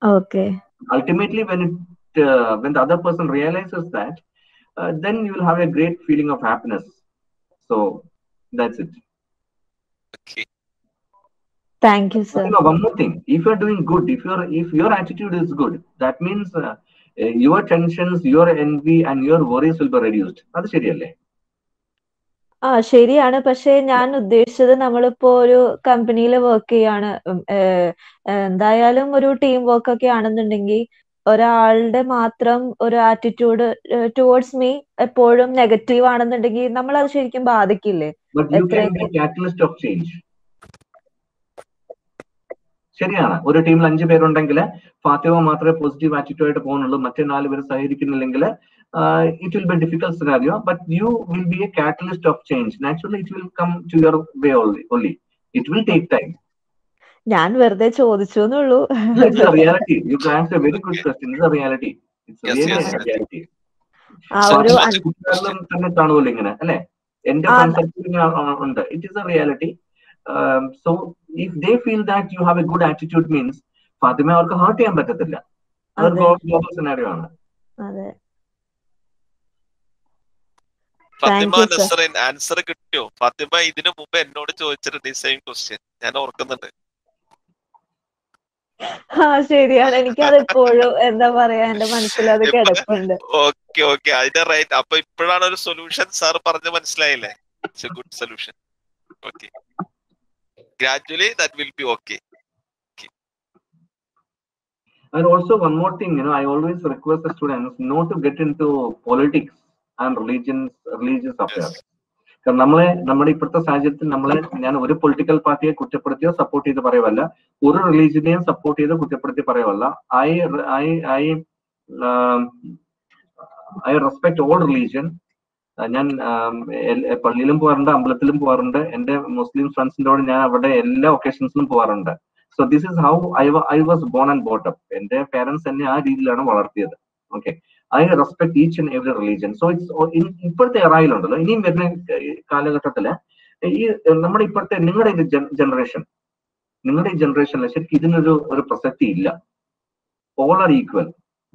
Okay. Ultimately, when the other person realizes that, then you will have a great feeling of happiness. So that's it. Okay. Thank you, sir. One more thing. If you are doing good, if your attitude is good, that means your tensions, your envy and your worries will be reduced. അത് ശരിയല്ലേ? ശരിയാണ്. പക്ഷെ ഞാൻ ഉദ്ദേശിച്ചത് നമ്മളിപ്പോ ഒരു കമ്പനിയിൽ work ചെയ്യാണ്, എന്തായാലും ഒരു ടീം വർക്ക് ഒക്കെ ആണെന്നുണ്ടെങ്കിൽ ഒരാളുടെ മാത്രം ഒരു ആറ്റിറ്റ്യൂഡ് ടുവേർഡ്സ് മീ എപ്പോഴും നെഗറ്റീവ് ആണെന്നുണ്ടെങ്കിൽ നമ്മൾ അത് ശരിക്കും ബാധിക്കില്ലേ? ശരിയാണ്. ഒരു ടീമിൽ 5 പേരുണ്ടെങ്കിൽ ഫാത്തിമ മാത്രമേ പോസിറ്റീവ് ആറ്റിറ്റ്യൂഡ് പോകുന്നുള്ളൂ, മറ്റേ 4 പേര് സഹകരിക്കുന്നില്ലെങ്കിൽ it will be a difficult scenario, but you will be a catalyst of change. Naturally, it will come to your way only. It will take time. ഞാൻ വെറുതെ ചോദിച്ചു എന്നുള്ളൂ. It's a reality. You asked a very good question. It's a reality. It's really a reality. തന്നെ കാണുമല്ലോ ഇങ്ങനെ അല്ലെ? എന്റെ ഉണ്ട്. It is a reality. So if they feel that you have a good attitude means Fathima അവർക്ക് heart ചെയ്യാൻ പറ്റത്തില്ല. അതൊരു ഗ്ലോബൽ സിനാരിയോ ആണ്. ഫാത്തിമ നസ്റിൻ ആൻസർ കിട്ടിയോ? ഫാത്തിമ ഇതിനു മുമ്പ് എന്നോട് ചോദിച്ചിട്ടുണ്ട് ഈ സെയിം ക്വസ്റ്റ്യൻ, ഞാൻ ഓർക്കുന്നുണ്ട്. ശരിയാണ്. എനിക്കത് എപ്പോഴും എന്താ പറയാ എന്റെ മനസ്സിൽ അത് കിടപ്പുണ്ട്. ഓക്കെ അതിന്റെ റൈറ്റ്. അപ്പൊ ഇപ്പോഴാണ് ഒരു സൊല്യൂഷൻ സാർ പറഞ്ഞ് മനസ്സിലായില്ലേ? It's A good solution. Okay. Gradually, that will be okay. And also one more thing, I always request the students not to get into politics and religious affairs. Yes. കാരണം നമ്മുടെ ഇപ്പോഴത്തെ സാഹചര്യത്തിൽ ഞാൻ ഒരു political പാർട്ടിയെ കുറ്റപ്പെടുത്തിയോ support ചെയ്ത് പറയുവല്ല, ഒരു റിലീജിയനെയും support ചെയ്ത് കുറ്റപ്പെടുത്തി പറയുവല്ല. I respect all religion. ഞാൻ പള്ളിയിലും പോകാറുണ്ട്, അമ്പലത്തിലും പോകാറുണ്ട്. എന്റെ മുസ്ലിം ഫ്രണ്ട്സിന്റെ കൂടെ ഞാൻ അവിടെ എല്ലാ ഒക്കേഷൻസിലും പോകാറുണ്ട്. So this is how I was born and boat up. എന്റെ പേരൻസ് എന്നെ ആ രീതിയിലാണ് വളർത്തിയത്. Okay, I respect each and every religion. So it's ഇപ്പോഴത്തെ എറായിലുണ്ടല്ലോ, ഇനിയും വരുന്ന കാലഘട്ടത്തില് ഈ നമ്മുടെ ഇപ്പോഴത്തെ നിങ്ങളുടെ ഈ ജനറേഷനിൽ ശരിക്കും ഇതിനൊരു പ്രസക്തി ഇല്ല. All are equal,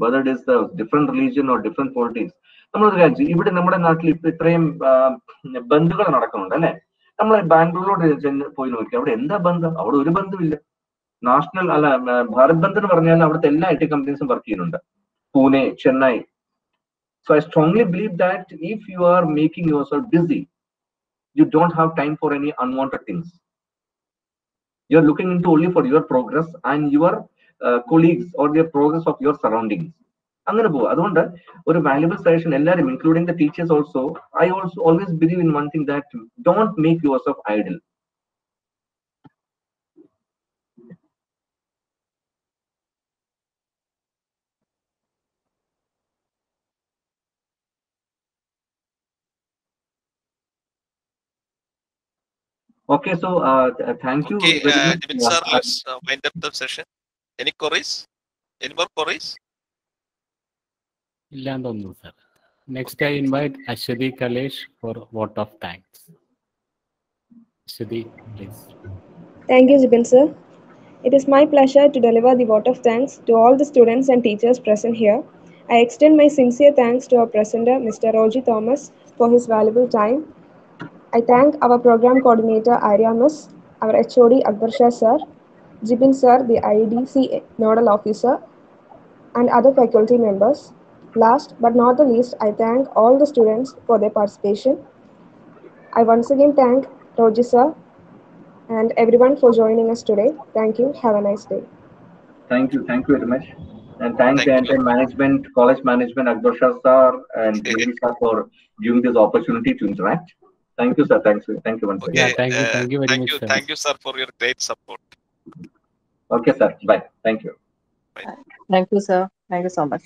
whether it is the different religion or different politics. നമ്മളൊരു കാര്യം, ഇവിടെ നമ്മുടെ നാട്ടിൽ ഇപ്പൊ ഇത്രയും ബന്ധുകൾ നടക്കുന്നുണ്ട് അല്ലെ. നമ്മൾ ബാംഗ്ലൂരിലോട്ട് പോയി നോക്കി, അവിടെ എന്താ ബന്ധം? അവിടെ ഒരു ബന്ധമില്ല. ഭാരത് ബന്ദ് എന്ന് പറഞ്ഞാൽ അവിടുത്തെ എല്ലാ IT കമ്പനീസും വർക്ക് ചെയ്യുന്നുണ്ട്, Pune, Chennai. So I strongly believe that if you are making yourself busy, you don't have time for any unwanted things. You are looking into only for your progress and your colleagues or the progress of your surroundings. അങ്ങനെ പോകും. അതുകൊണ്ട് ഒരു valuable suggestion എല്ലാവരും, including the teachers also, I also always believe in one thing, that don't make yourself idle. Okay, so thank you Okay, very much. Nibin sir, let's wind up the session. Any queries? Any more queries? ഇല്ലാന്ന് തോന്നുന്നു sir. Next I invite Aswathy Kalesh for vote of thanks. Aswathy, please. Thank you, Zibin sir. It is my pleasure to deliver the vote of thanks to all the students and teachers present here. I extend my sincere thanks to our presenter, Mr. Roji Thomas, for his valuable time. I thank our program coordinator, Arya Miss, our HOD, Akbar Shah sir, Zibin sir, the IDC nodal officer, and other faculty members. Last but not the least, I thank all the students for their participation. I once again thank Roji sir and everyone for joining us today. Thank you. Have a nice day. Thank you very much. And thank the Thank entire you. management, college management, Akbar Shah sir and Nibin sir for giving this opportunity to interact. Thank you, sir. Thank you once again. Yeah, thank you very much, sir. Thank you, sir, for your great support. Okay, sir. Bye. Thank you. Thank you, sir. Thank you so much.